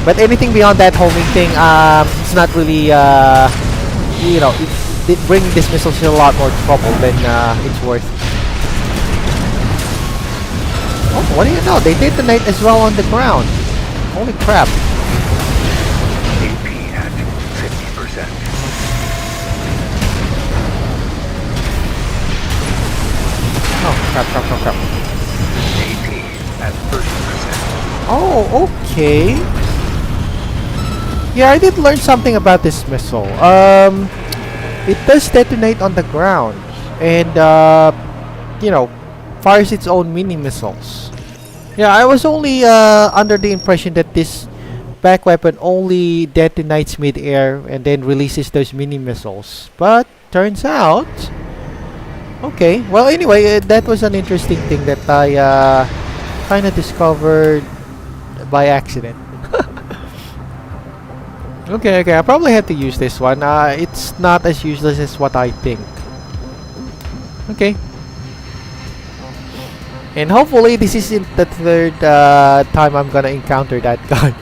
But anything beyond that homing thing, it's not really, you know, it bring this missile to a lot more trouble than it's worth. Oh, what do you know? They detonate as well on the ground. Holy crap. AP at 50%. Oh, crap. AP at 30%. Oh, okay. Yeah, I did learn something about this missile. It does detonate on the ground, and you know, fires its own mini missiles. Yeah, I was only under the impression that this back weapon only detonates mid-air and then releases those mini missiles, but turns out, okay. Well, anyway, that was an interesting thing that I kind of discovered by accident. Okay, I probably have to use this one. It's not as useless as what I think. Okay. And hopefully this isn't the third time I'm gonna encounter that gun.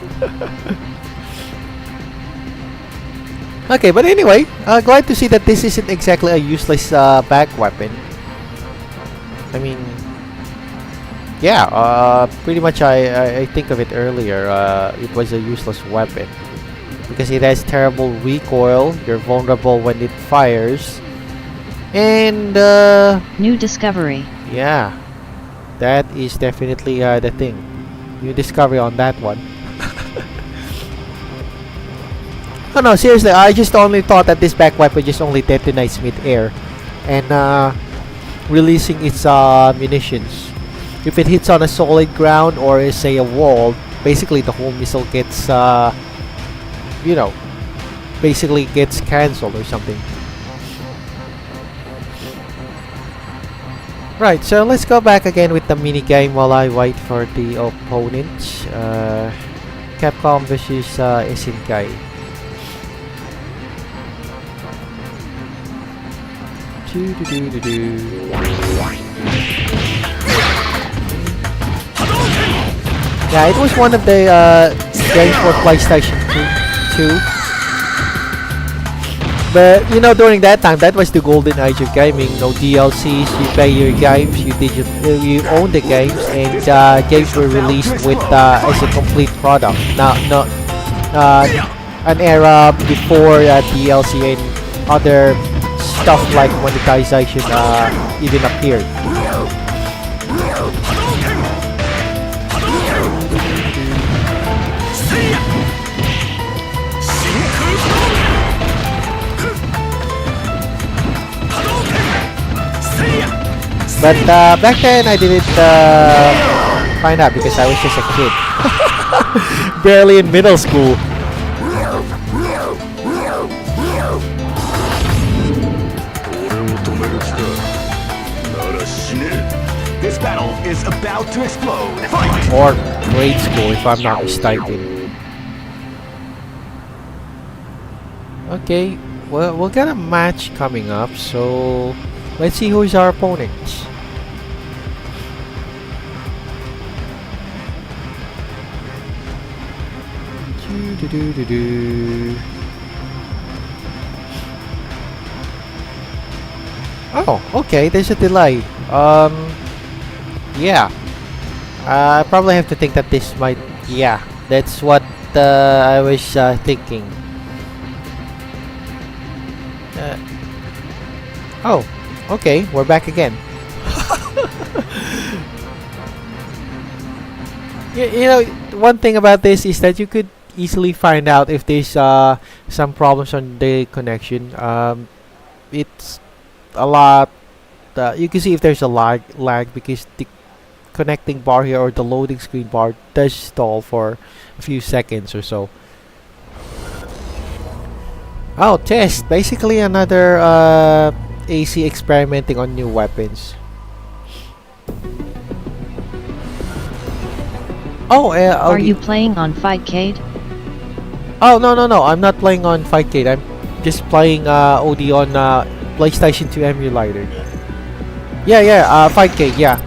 Okay, but anyway, glad to see that this isn't exactly a useless back weapon. I mean, yeah, pretty much I think of it earlier. It was a useless weapon because it has terrible recoil. You're vulnerable when it fires, and New discovery. yeah, that is definitely the thing. New discovery on that one. Oh no, seriously, I just only thought that this back weapon just only detonates mid-air and releasing its munitions. If it hits on a solid ground or say a wall, basically the whole missile gets you know, basically gets cancelled or something. Right, so let's go back again with the mini game while I wait for the opponents. Capcom versus SNK. Yeah, it was one of the games for PlayStation 2. But you know, during that time, that was the golden age of gaming. No DLCs. You pay your games. You own the games, and games were released with as a complete product. Not an era before DLC and other stuff like monetization even appeared. But back then I didn't find out because I was just a kid. Barely in middle school. This battle is about to explode. Fight! Or grade school if I'm not mistaken. Okay, well, we'll get a match coming up, so let's see who's our opponents. Oh, okay, there's a delay. Yeah. I probably have to think that this might... Yeah, that's what I was thinking. Oh, okay, we're back again. You know, one thing about this is that you could easily find out if there's some problems on the connection. It's a lot. You can see if there's a lag because the connecting bar here or the loading screen bar does stall for a few seconds or so. Oh, test. Basically another AC experimenting on new weapons. Oh, Are you playing on Fightcade? Oh, no. I'm not playing on Fightcade. I'm just playing OD on PlayStation 2 emulator. Yeah, Fightcade, yeah.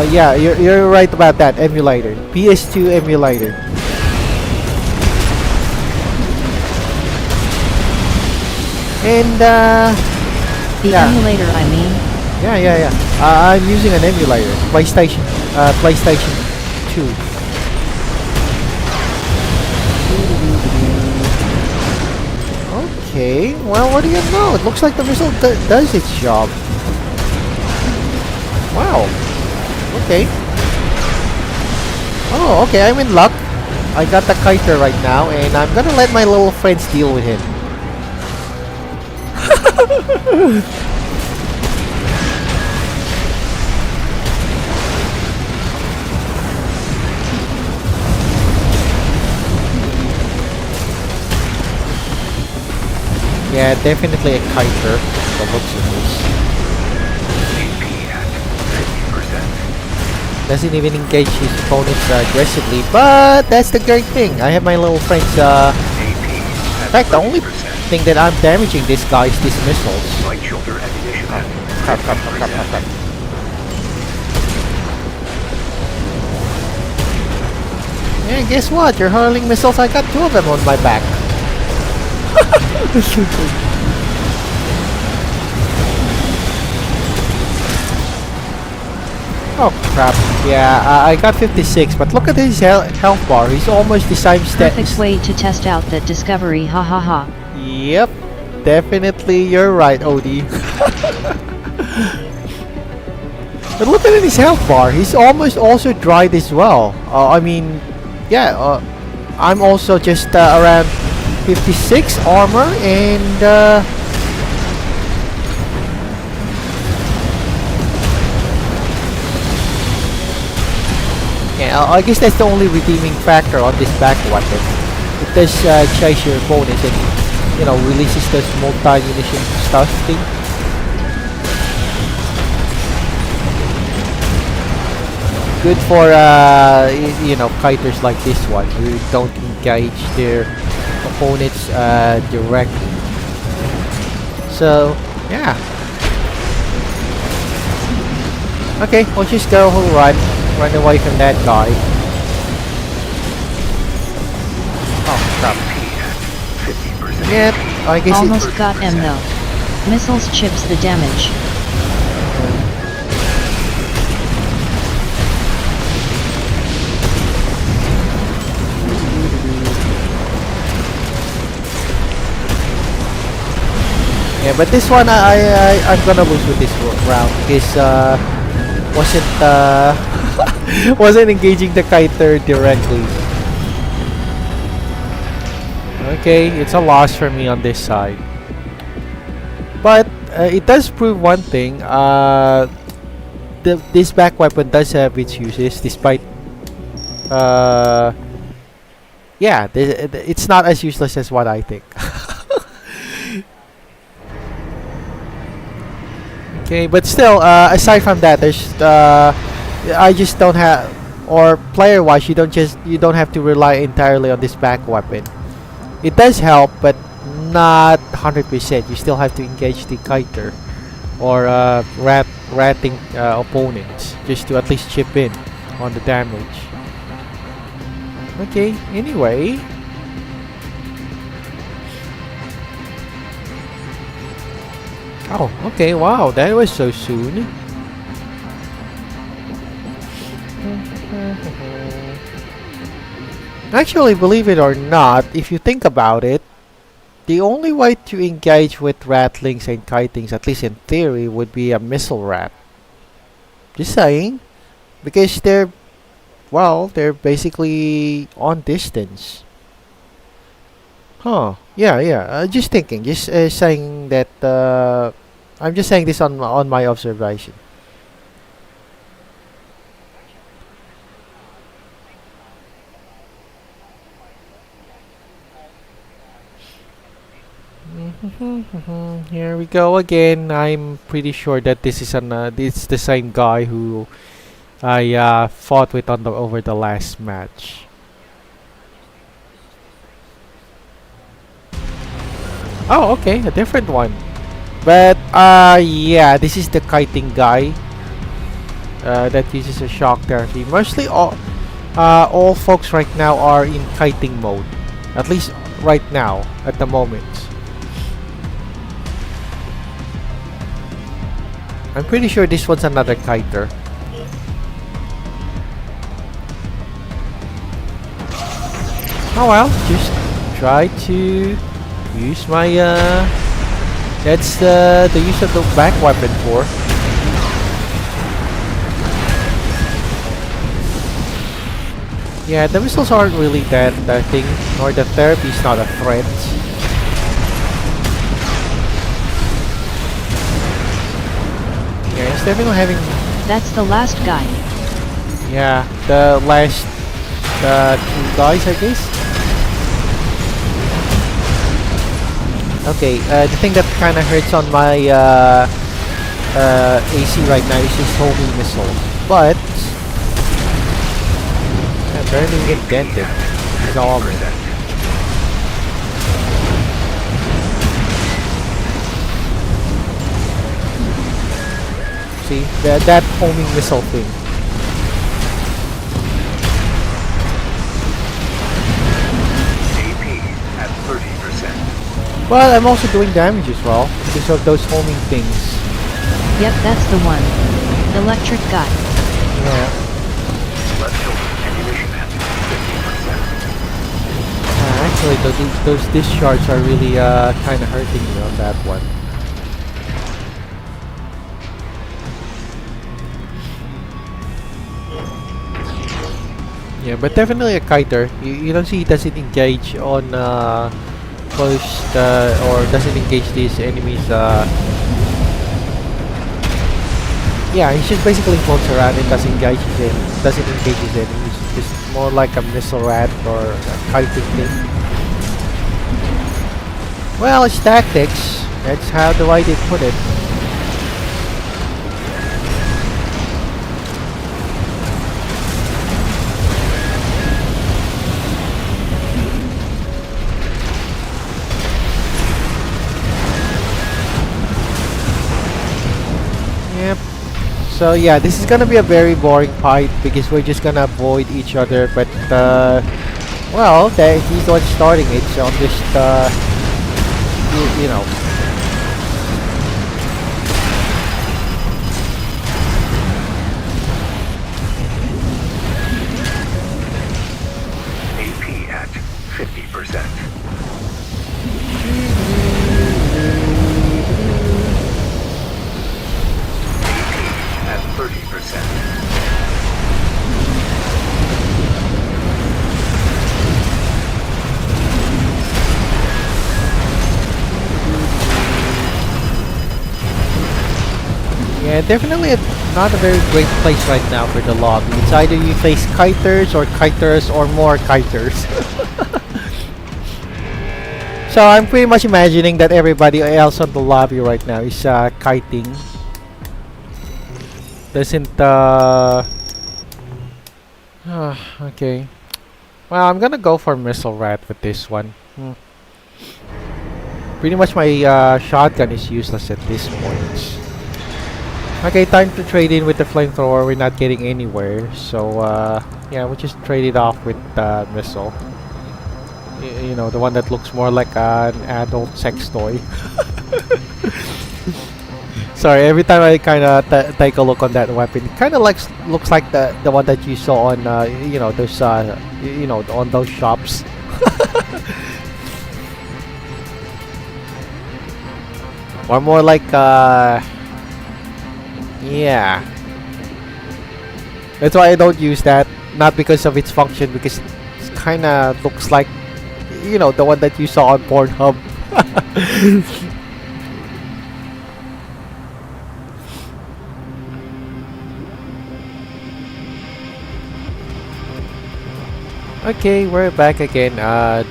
Yeah, you're right about that, emulator. PS2 emulator. And The yeah. emulator, I mean. Yeah. I'm using an emulator. PlayStation 2. Okay, well, what do you know? It looks like the missile does its job. Wow. Okay. Oh, okay, I'm in luck. I got the kiter right now, and I'm gonna let my little friends deal with him. Yeah, definitely a kiter. The looks of this. Doesn't even engage his opponents aggressively, but that's the great thing. I have my little friends. In fact, the only thing that I'm damaging this guy is these missiles. Crap. Yeah, guess what? You're hurling missiles. I got 2 of them on my back. Oh crap. Yeah, I got 56, but look at his health bar. He's almost the same stat. Perfect way to test out that discovery, ha ha ha. Yep. Definitely, you're right, Odie. But look at his health bar. He's almost also dried as well. I mean, yeah, I'm also just around 56 armor and yeah, I guess that's the only redeeming factor on this back weapon. It does chase your opponents and, you know, releases this multi-munition stuff thing. Good for you know, kiters like this one who don't engage their opponents directly. So yeah. Okay, we'll just go run away from that guy. Oh crap. Yep, I guess Almost got him though. Missiles chips the damage. Yeah, but this one I'm gonna lose with this round because wasn't engaging the kiter directly. Okay, it's a loss for me on this side. But it does prove one thing. This back weapon does have its uses, despite yeah, it's not as useless as what I think. Okay, but still, aside from that, there's I just don't have, or player-wise, you don't have to rely entirely on this back weapon. It does help, but not 100%. You still have to engage the kiter or ratting opponents just to at least chip in on the damage. Okay, anyway. Oh, okay, wow, that was so soon. Actually, believe it or not, if you think about it, the only way to engage with ratlings and kitings, at least in theory, would be a missile rat. Just saying. Because they're basically on distance. Huh. Yeah. Just thinking. Just saying that. I'm just saying this on my observation. Here we go again. I'm pretty sure that this is it's the same guy who I fought with over the last match. Oh, okay, a different one. But yeah, this is the kiting guy that uses a shock therapy. Mostly all folks right now are in kiting mode, at least right now at the moment. I'm pretty sure this one's another kiter. Oh well, just try to use my that's the use of the back weapon for. Yeah, the missiles aren't really that thing, or the therapy is not a threat. Yeah, it's definitely having. That's the last guy. Yeah, the last 2 guys, I guess. Okay, the thing that kind of hurts on my AC right now is just homing missiles, but yeah, barely get dented. It's all of it. See, that homing missile thing. AP at 30%. Well, I'm also doing damage as well because of those homing things. Yep, that's the one. Electric guy. Yeah. Left shoulder ammunition at 50%. Actually, those discharges are really kind of hurting me on that one. Yeah, but definitely a kiter. You don't see he doesn't engage on close or doesn't engage these enemies. Yeah, he just basically floats around and doesn't engage his enemies. It's more like a missile rat or a kiting thing. Well, it's tactics. That's how the way they put it. Yep. So yeah, this is gonna be a very boring fight because we're just gonna avoid each other. But well, he's the one starting it, so I'm just you know. AP at 50%. At 30%. Yeah, definitely not a very great place right now for the lobby. It's either you face kiters or more kiters. So I'm pretty much imagining that everybody else on the lobby right now is kiting. Doesn't okay. Well, I'm gonna go for missile rat with this one. Pretty much my shotgun is useless at this point. Okay, time to trade in with the flamethrower. We're not getting anywhere, so yeah, we'll just trade it off with missile. You know, the one that looks more like an adult sex toy. Sorry, every time I kind of take a look on that weapon, it kind of looks like the one that you saw on you know, those you know, on those shops. Or more like yeah. That's why I don't use that. Not because of its function, because it kind of looks like, you know, the one that you saw on Pornhub. Okay, we're back again,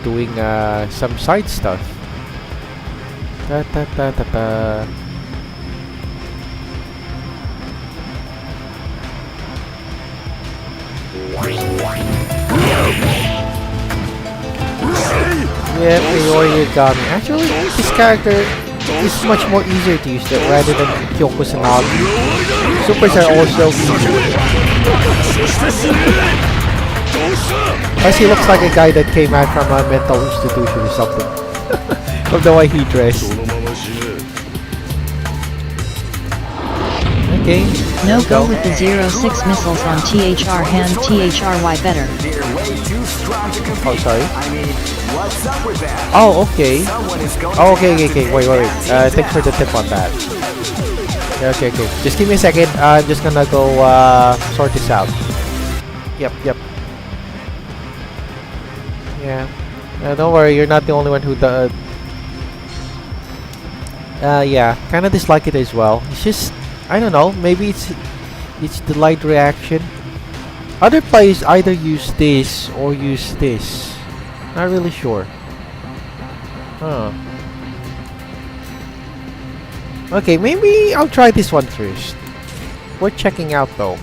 doing some side stuff. Ta ta ta ta ta. Yeah, Priori got me. Actually, this character is much more easier to use rather than Kyoko Sanagi. Supers are also easier. Plus, he looks like a guy that came out from a mental institution or something. From the way he dressed. Okay. No go with the 06 missiles on THR hand THRY better. Oh, sorry. I mean, what's up with that? Oh, okay. Someone is going Oh, okay. Wait. Thanks for the tip on that. Okay. Just give me a second. I'm just gonna go sort this out. Yep. Yeah. Don't worry. You're not the only one who does. Yeah. Kind of dislike it as well. It's just, I don't know. Maybe it's the light reaction. Other players either use this or use this. Not really sure. Huh. Okay, maybe I'll try this one first. Worth checking out though.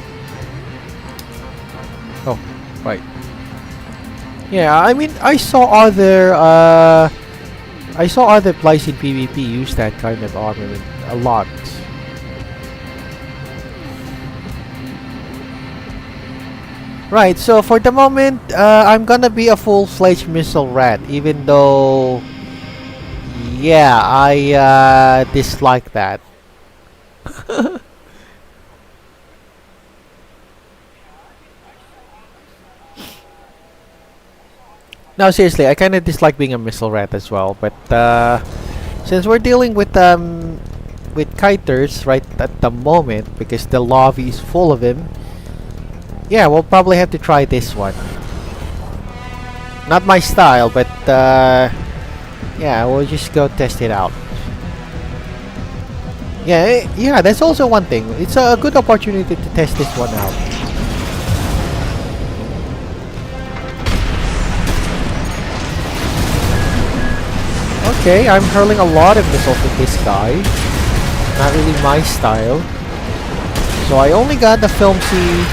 Oh, right. Yeah, I mean, I saw other players in PvP use that kind of armament a lot. Right, so for the moment, I'm gonna be a full-fledged missile rat, even though, yeah, I dislike that. No, seriously, I kind of dislike being a missile rat as well. But since we're dealing with kiters right at the moment, because the lobby is full of them, yeah, we'll probably have to try this one. Not my style, but yeah, we'll just go test it out. Yeah, yeah, that's also one thing. It's a good opportunity to test this one out. Okay, I'm hurling a lot of missiles with this guy. Not really my style. So I only got the filmsy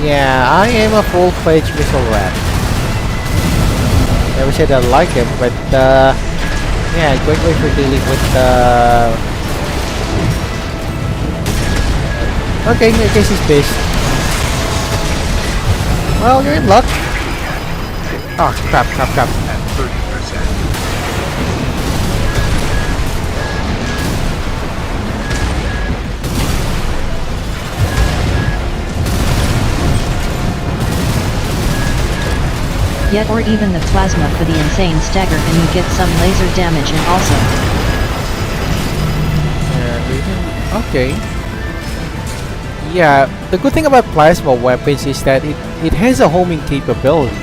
yeah, I am a full-fledged missile rat. Never said I like him, but yeah, great way for dealing with okay, I guess he's pissed. Well, you're in luck. Oh, crap. At 30%. Yet or even the plasma for the insane stagger, and you get some laser damage and also. Okay. Yeah, the good thing about plasma weapons is that it has a homing capability.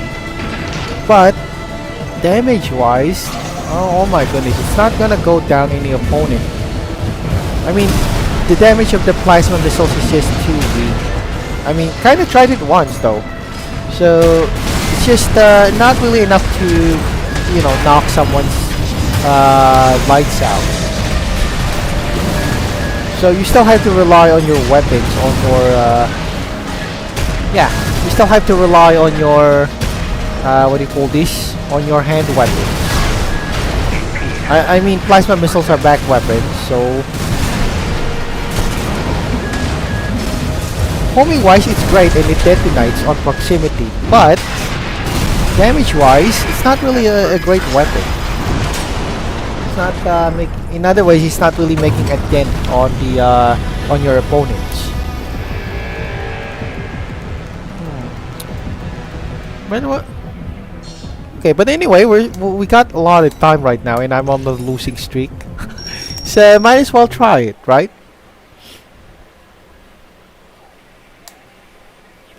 But damage wise, oh my goodness, it's not gonna go down any opponent. I mean, the damage of the plasma missiles is just too weak. I mean, kinda tried it once though. So it's just not really enough to, you know, knock someone's lights out. So you still have to rely on your weapons, on your yeah, you still have to rely on your what do you call this? On your hand weapons. I mean, plasma missiles are back weapons, so homing wise it's great and it detonates on proximity, but damage wise it's not really a great weapon. It's not in other ways, it's not really making a dent on the on your opponents. But what? Okay, but anyway, we got a lot of time right now, and I'm on the losing streak, so might as well try it, right?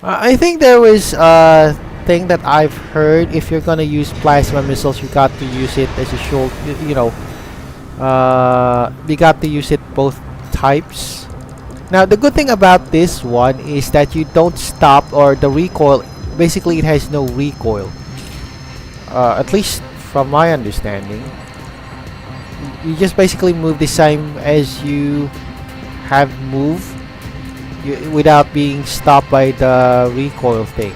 I think there was a thing that I've heard. If you're gonna use plasma missiles, you got to use it as a shield. You know, you got to use it both types. Now, the good thing about this one is that you don't stop, or the recoil. Basically, it has no recoil. At least from my understanding, you just basically move the same as you have moved, without being stopped by the recoil thing.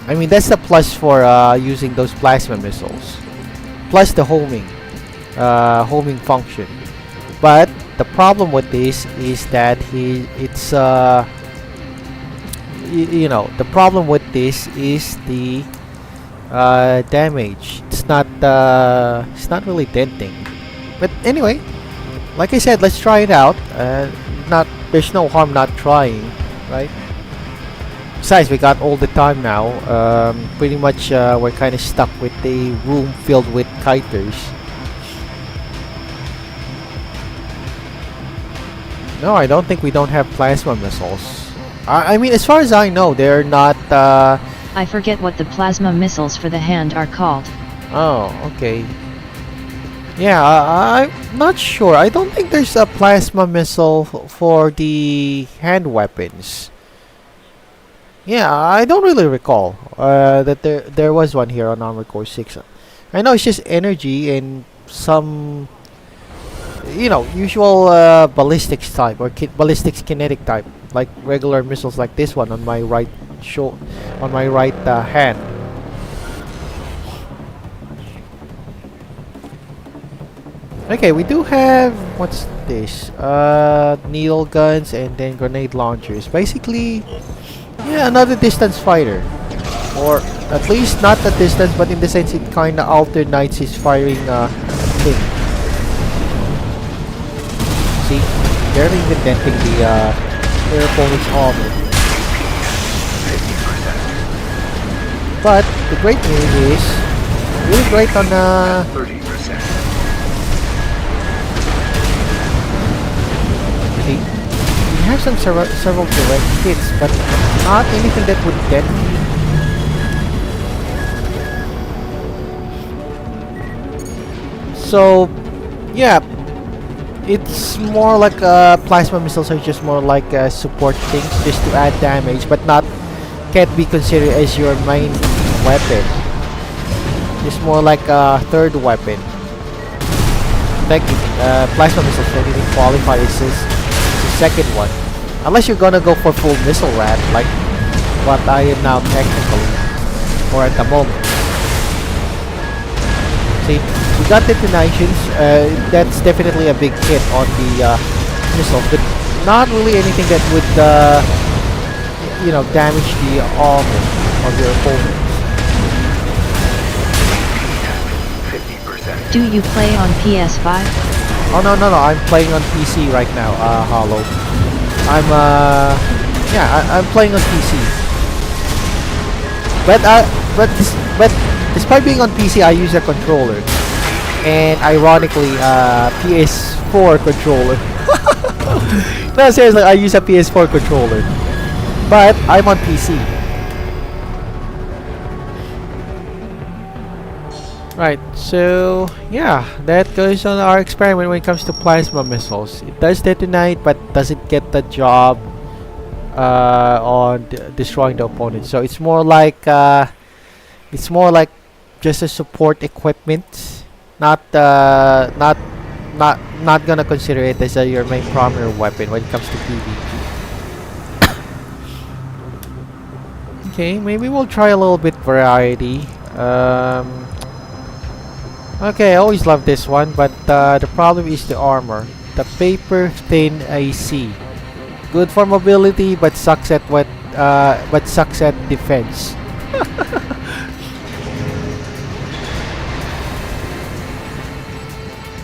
I mean, that's the plus for using those plasma missiles, plus the homing function. But the problem with this is that you know, the problem with this is the damage. It's not really denting. But anyway, like I said, let's try it out. There's no harm not trying, right? Besides, we got all the time now. Pretty much we're kind of stuck with a room filled with kiters. No, I don't think we don't have plasma missiles. I mean, as far as I know, they're not. I forget what the plasma missiles for the hand are called. Oh, okay. Yeah, I'm not sure. I don't think there's a plasma missile for the hand weapons. Yeah, I don't really recall that there was one here on Armor Core 6. I know it's just energy and some, usual ballistics type or ballistics kinetic type, like regular missiles like this one on my right hand. Okay, we do have, what's this? Needle guns and then grenade launchers. Basically, yeah, another distance fighter. Or at least not the distance, but in the sense it kinda alternates his firing thing. See? They're even denting their opponent's armor. But the great news is really great on 30%. see, he has some several direct hits, but not anything that would dent me. So, yeah, it's more like plasma missiles are just more like support things, just to add damage, but can't be considered as your main weapon. It's more like a third weapon. Technically, plasma missiles don't even qualify as the second one, unless you're gonna go for full missile rat, like what I am now technically, or at the moment. See, we got detonations. That's definitely a big hit on the missile, but not really anything that would, damage the armor of your opponent. 50%. Do you play on PS5? Oh no, I'm playing on PC right now, Hollow. I'm playing on PC. But despite being on PC, I use a controller. And ironically, PS4 controller. No, seriously, I use a PS4 controller. But I'm on PC. Right, so yeah, that goes on our experiment when it comes to plasma missiles. It does detonate, but doesn't get the job on destroying the opponent. So it's more like just a support equipment. Not gonna consider it as your main primary weapon when it comes to PvP. Okay, maybe we'll try a little bit variety. Okay, I always love this one, but the problem is the armor. The paper thin AC. Good for mobility, but sucks at defense.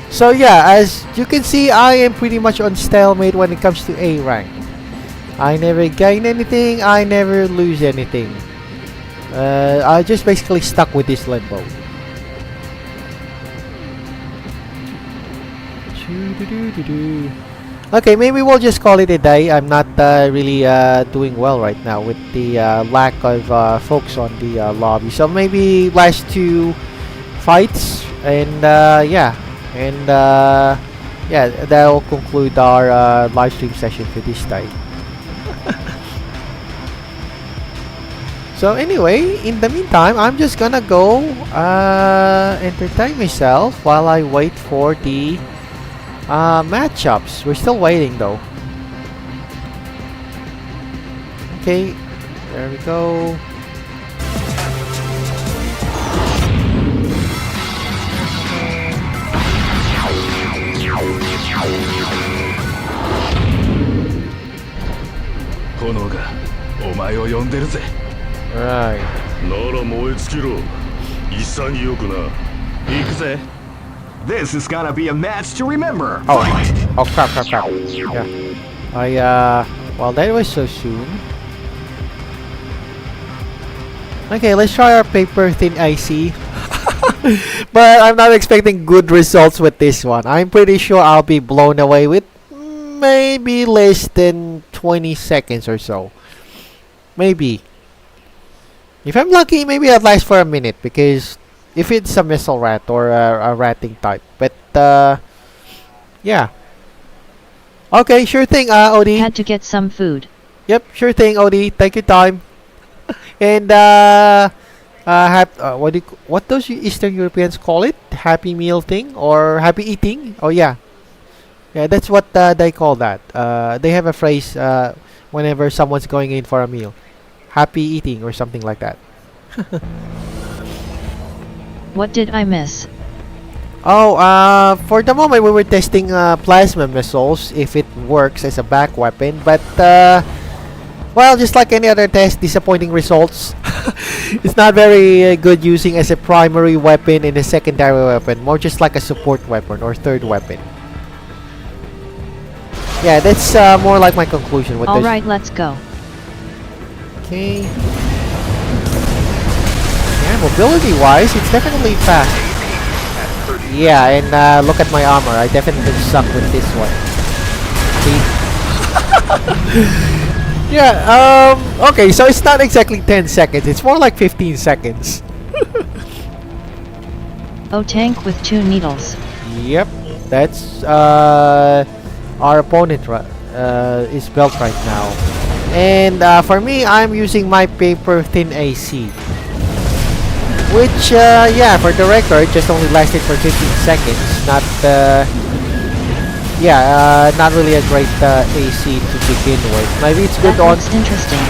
So yeah, as you can see, I am pretty much on stalemate when it comes to A rank. I never gain anything, I never lose anything. I just basically stuck with this limbo. Okay, maybe we'll just call it a day. I'm not really doing well right now with the lack of folks on the lobby. So maybe last 2 fights, and yeah, that'll conclude our live stream session for this day. So anyway, in the meantime, I'm just gonna go entertain myself while I wait for the matchups. We're still waiting though. Okay, there we go. Right. This is gonna be a match to remember. Oh, oh crap. Yeah. Well, that was so soon. Okay, let's try our paper thin IC. But I'm not expecting good results with this one. I'm pretty sure I'll be blown away with maybe less than 20 seconds or so. Maybe. If I'm lucky, maybe I'll last for a minute, because if it's a missile rat or a ratting type. But yeah. Okay, sure thing, Odie. Had to get some food. Yep, sure thing, Odie. Take your time. And what those Eastern Europeans call it? Happy meal thing or happy eating? Oh yeah, yeah. That's what they call that. They have a phrase whenever someone's going in for a meal, happy eating or something like that. What did I miss? Oh, for the moment we were testing plasma missiles if it works as a back weapon, but well, just like any other test, disappointing results. It's not very good using as a primary weapon and a secondary weapon, more just like a support weapon or third weapon. Yeah, that's more like my conclusion with this. Alright, let's go. Okay. Yeah, mobility wise, it's definitely fast. Yeah, and look at my armor. I definitely suck with this one. See? Yeah, okay, so it's not exactly 10 seconds. It's more like 15 seconds. Oh, tank with 2 needles. Yep, that's our opponent is built right now. And for me, I'm using my paper thin AC. Which, yeah, for the record, just only lasted for 15 seconds. Not, not really a great AC to begin with. Maybe it's good That on... looks interesting.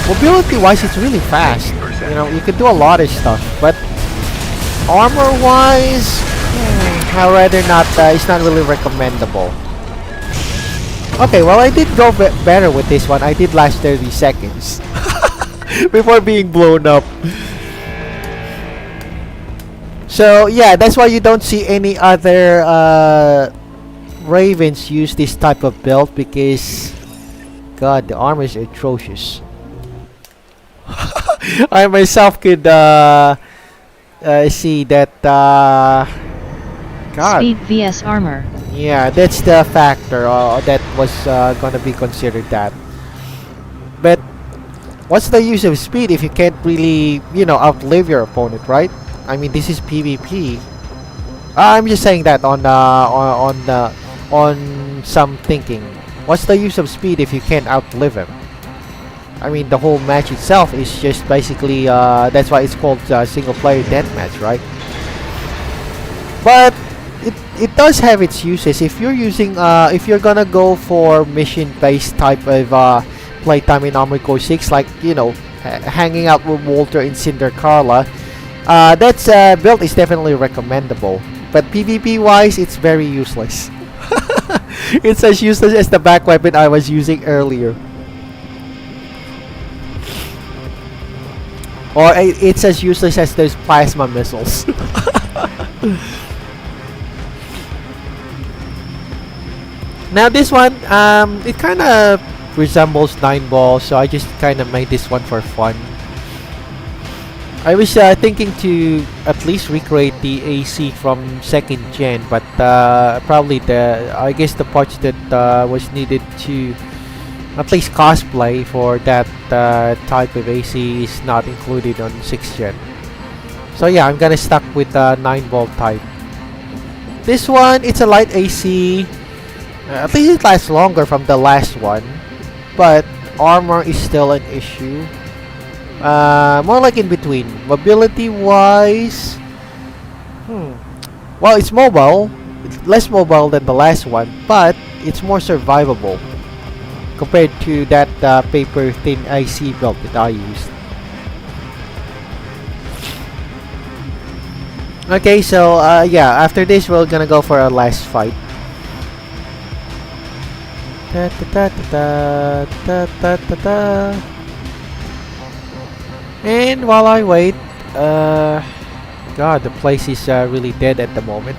Mobility-wise, it's really fast. You know, you can do a lot of stuff. But armor-wise, I'd rather not. It's not really recommendable. Okay, well, I did go better with this one. I did last 30 seconds before being blown up. So yeah, that's why you don't see any other Ravens use this type of build, because God, the armor is atrocious. I myself could see that God. Speed vs armor. Yeah, that's the factor that was gonna be considered that. But what's the use of speed if you can't really, you know, outlive your opponent, right? I mean, this is PvP. I'm just saying that on some thinking. What's the use of speed if you can't outlive him? I mean, the whole match itself is just basically that's why it's called single player deathmatch, right? But it does have its uses. If you're using if you're gonna go for mission based type of playtime in Armored Core 6, like, you know, hanging out with Walter in Cinder Carla, that's build is definitely recommendable. But PvP wise, it's very useless. It's as useless as the back weapon I was using earlier. Or it's as useless as those plasma missiles. Now this one, it kind of resembles 9 Ball, so I just kind of made this one for fun. I was thinking to at least recreate the AC from 2nd gen, but probably I guess the parts that was needed to at least cosplay for that type of AC is not included on 6th gen. So yeah, I'm gonna stuck with the 9 Ball type. This one, it's a light AC. At least it lasts longer from the last one, but armor is still an issue. More like in between. Mobility wise, well, it's mobile. It's less mobile than the last one, but it's more survivable compared to that paper thin IC build that I used. Okay, so yeah, after this we're gonna go for our last fight. Da, da, da, da, da, da, da. And while I wait, God, the place is really dead at the moment.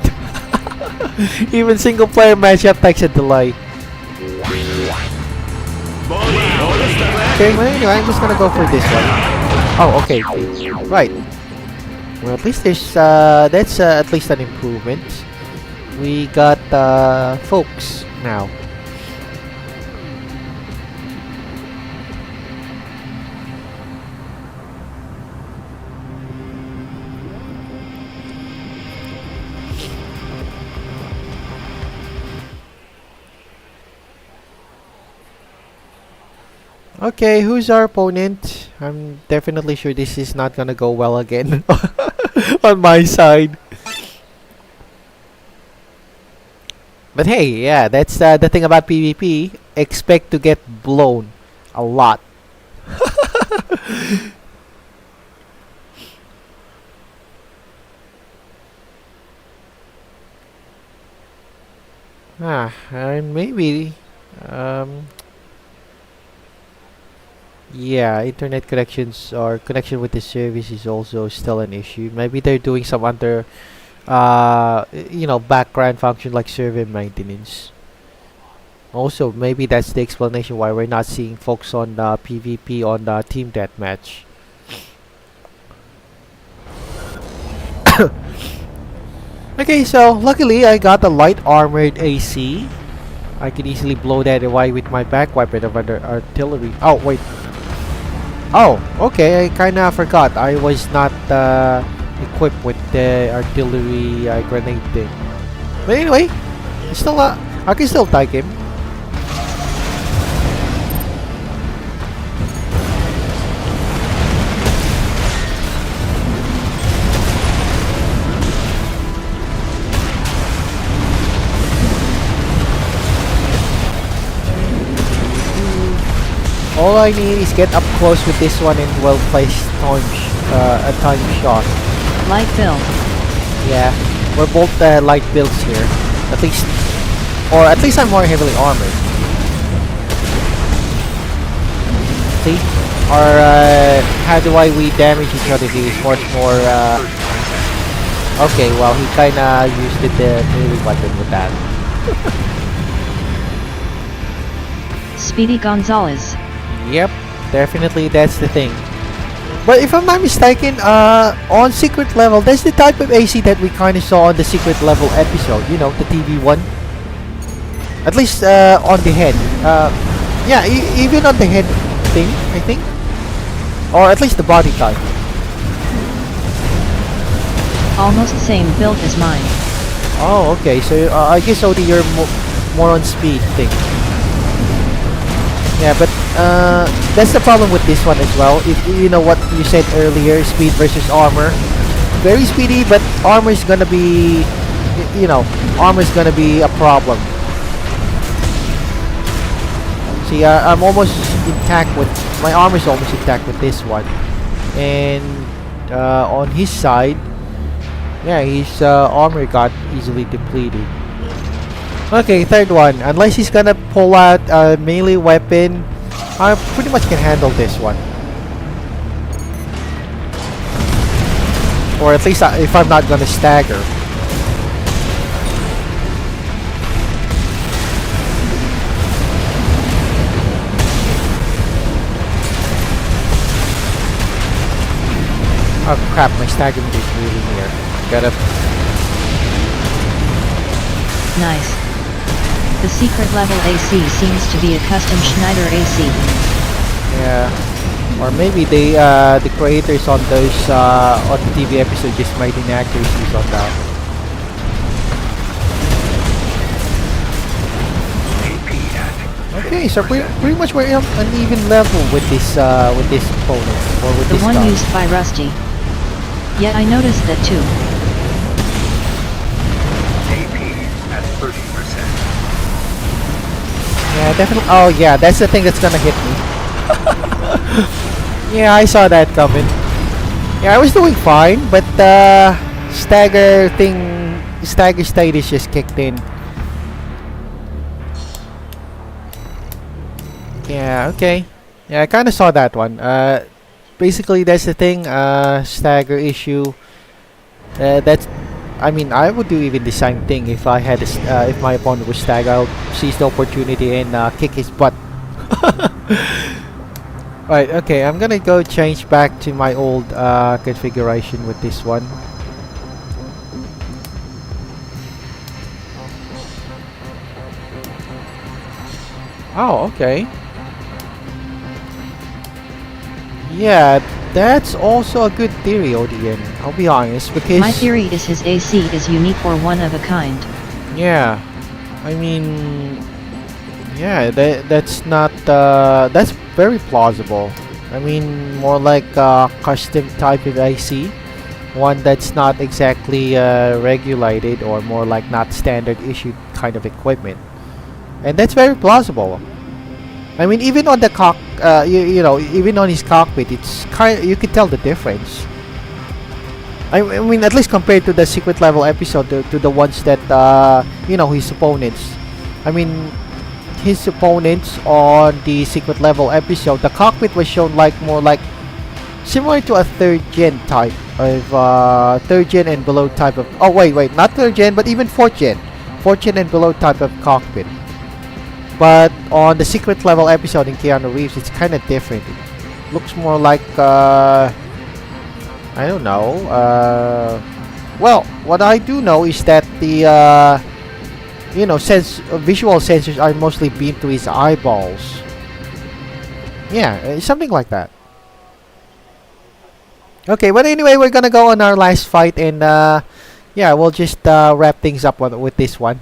Even single player matchup takes a delay. Okay, well, anyway, I'm just gonna go for this one. Oh, okay, right. Well, at least there's that's at least an improvement. We got folks now. Okay, who's our opponent? I'm definitely sure this is not gonna go well again on my side. But hey, yeah, that's the thing about PvP. Expect to get blown a lot. And maybe, um, yeah, internet connections or connection with the service is also still an issue. Maybe they're doing some other, background function like server maintenance. Also, maybe that's the explanation why we're not seeing folks on PvP on Team Deathmatch. Okay, so luckily I got a light armored AC. I can easily blow that away with my back weapon of under artillery. Oh, wait. Oh, okay, I kinda forgot. I was not equipped with the artillery grenade thing. But anyway, still, I can still take him. All I need is get up close with this one and well-placed a time shot. Light build. Yeah, we're both light builds here. At least I'm more heavily armored. See? Or how do we damage each other here is much more okay, well he kinda used the melee weapon with that. Speedy Gonzalez. Yep, definitely that's the thing. But if I'm not mistaken, on secret level, that's the type of AC that we kind of saw on the secret level episode. You know, the TV one. At least on the head. Yeah, even on the head thing, I think. Or at least the body type. Almost same build as mine. Oh, okay. So I guess Odie, you're more on speed thing. Yeah, but that's the problem with this one as well. If you know what you said earlier, speed versus armor. Very speedy, but armor is gonna be, armor is gonna be a problem. See, I'm almost intact with my armor is almost intact with this one, and on his side, yeah, his armor got easily depleted. Okay, third one. Unless he's gonna pull out a melee weapon, I pretty much can handle this one. Or at least if I'm not gonna stagger. Oh crap, my staggering is really near. Gotta... Nice. The secret level AC seems to be a custom Schneider AC. Yeah. Or maybe they, the creators on those, on the TV episode just made inaccuracies on that. Okay, so pretty much we're on an even level with this opponent, or with The this one guy. used by Rusty. Yeah, I noticed that too. Yeah, definitely. Oh yeah, that's the thing that's gonna hit me. Yeah, I saw that coming. Yeah, I was doing fine, but stagger status just kicked in. Yeah, okay. Yeah, I kind of saw that one. Basically that's the thing. Stagger issue. That's. I mean, I would do even the same thing if I had if my opponent was stagger. I'll seize the opportunity and kick his butt. Right, okay, I'm gonna go change back to my old configuration with this one. Oh, okay. Yeah, that's also a good theory, ODN. I'll be honest, because... My theory is his AC is unique or one of a kind. Yeah, I mean... Yeah, that's not... that's very plausible. I mean, more like a custom type of IC, one that's not exactly regulated, or more like not standard issued kind of equipment, and that's very plausible. I mean, even on the you know, even on his cockpit, it's you could tell the difference. I mean, at least compared to the secret level episode, to the ones that you know, his opponents. I mean, his opponents on the secret level episode, the cockpit was shown like more like similar to a third gen type of third gen and below type of. Oh wait, not third gen, but even fourth gen and below type of cockpit. But on the secret level episode in Keanu Reeves, it's kind of different. It looks more like I don't know. Well, what I do know is that the you know, visual sensors are mostly beamed to his eyeballs. Yeah, something like that. Okay, but anyway, we're gonna go on our last fight, and yeah, we'll just wrap things up with this one.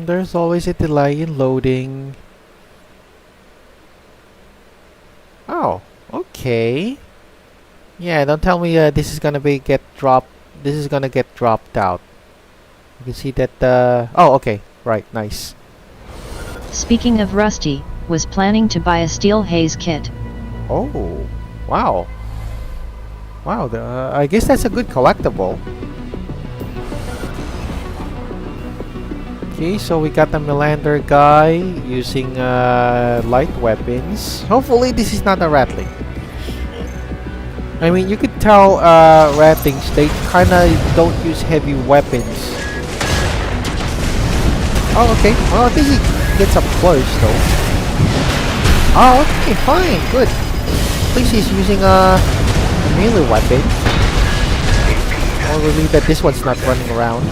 There's always a delay in loading. Oh, okay. Yeah, don't tell me this is gonna get dropped. This is gonna get dropped out. You can see that. Oh, okay. Right. Nice. Speaking of Rusty, was planning to buy a steel haze kit. Oh, wow. Wow. I guess that's a good collectible. Okay, so we got the Melander guy using light weapons. Hopefully this is not a Ratling. I mean, you could tell Ratlings, they kinda don't use heavy weapons. Oh, okay. Well, I think he gets up close though. Oh, okay, fine, good. At least he's using a melee weapon. I'll relieve that this one's not running around.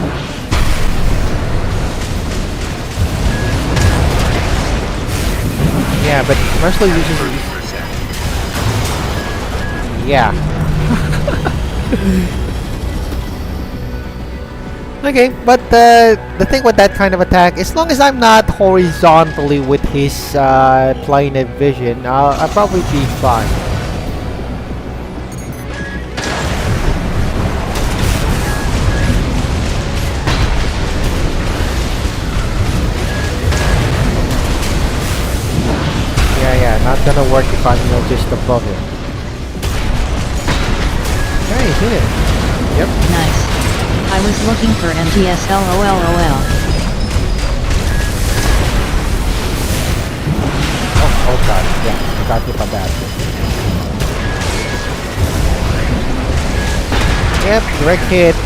Yeah, but Marshall uses. Yeah. Okay, but the thing with that kind of attack, as long as I'm not horizontally with his plane of vision, I'll probably be fine. Not gonna work if I'm just above him. Okay, hit it. Yep. Nice. I was looking for MTS LOL. Oh god, yeah, I got hit by that. Yep, direct hit.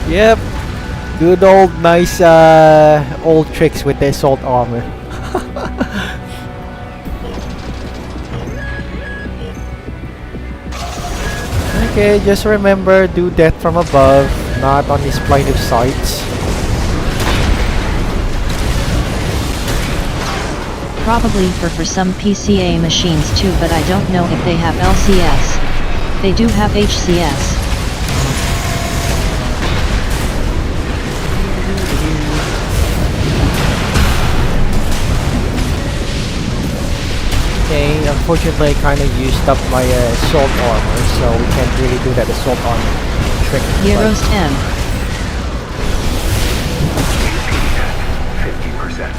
Yep. Good old nice old tricks with the assault armor. Okay, just remember, do death from above, not on his plane of sights. Probably for some PCA machines too, but I don't know if they have LCS. They do have HCS. Okay, unfortunately I kind of used up my assault armor, so we can't really do that assault armor trick. Heroes M. 50%.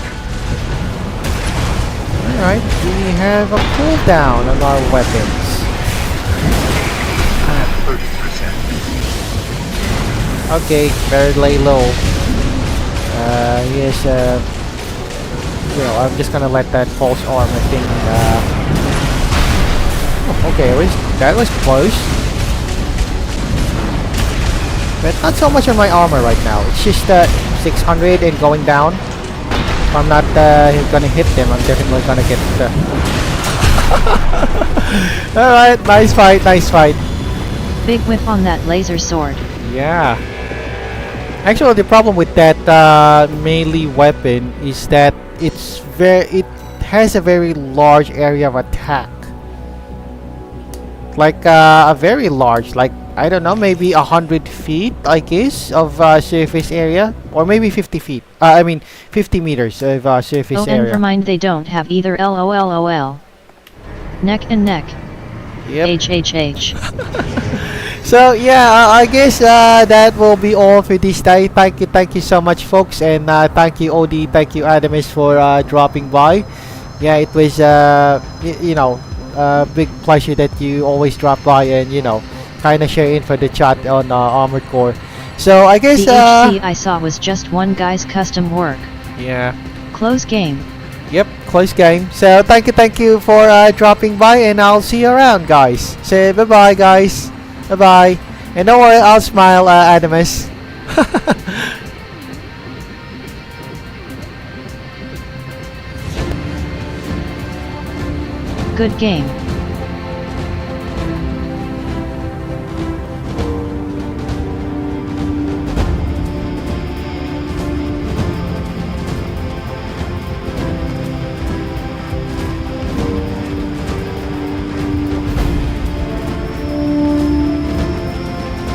Alright, we have a cooldown on our weapons. 30%. Okay, better lay low. Yes, you know, I'm just gonna let that false armor thing, oh, okay, that was close. But not so much on my armor right now. It's just 600 and going down. I'm not gonna hit them, I'm definitely gonna get. All right, nice fight, nice fight. Big whip on that laser sword. Yeah. Actually, the problem with that melee weapon is that it has a very large area of attack. Like a very large, like I don't know, maybe 100 feet, I guess, of surface area, or maybe 50 feet. I mean, 50 meters of surface Oh, area. never mind. They don't have either. LOL. Neck and neck. Yep. HHH. So yeah, I guess that will be all for this day. Thank you so much, folks, and thank you, OD, thank you, Adamus, for dropping by. Yeah, it was you know, a big pleasure that you always drop by and kind of share info the chat on Armored Core. So I guess The HC I saw was just one guy's custom work. yeah. Close game. Yep, close game. So thank you for dropping by, and I'll see you around, guys. Say bye bye, guys. Bye bye. And don't worry, I'll smile, Adamus. Good game.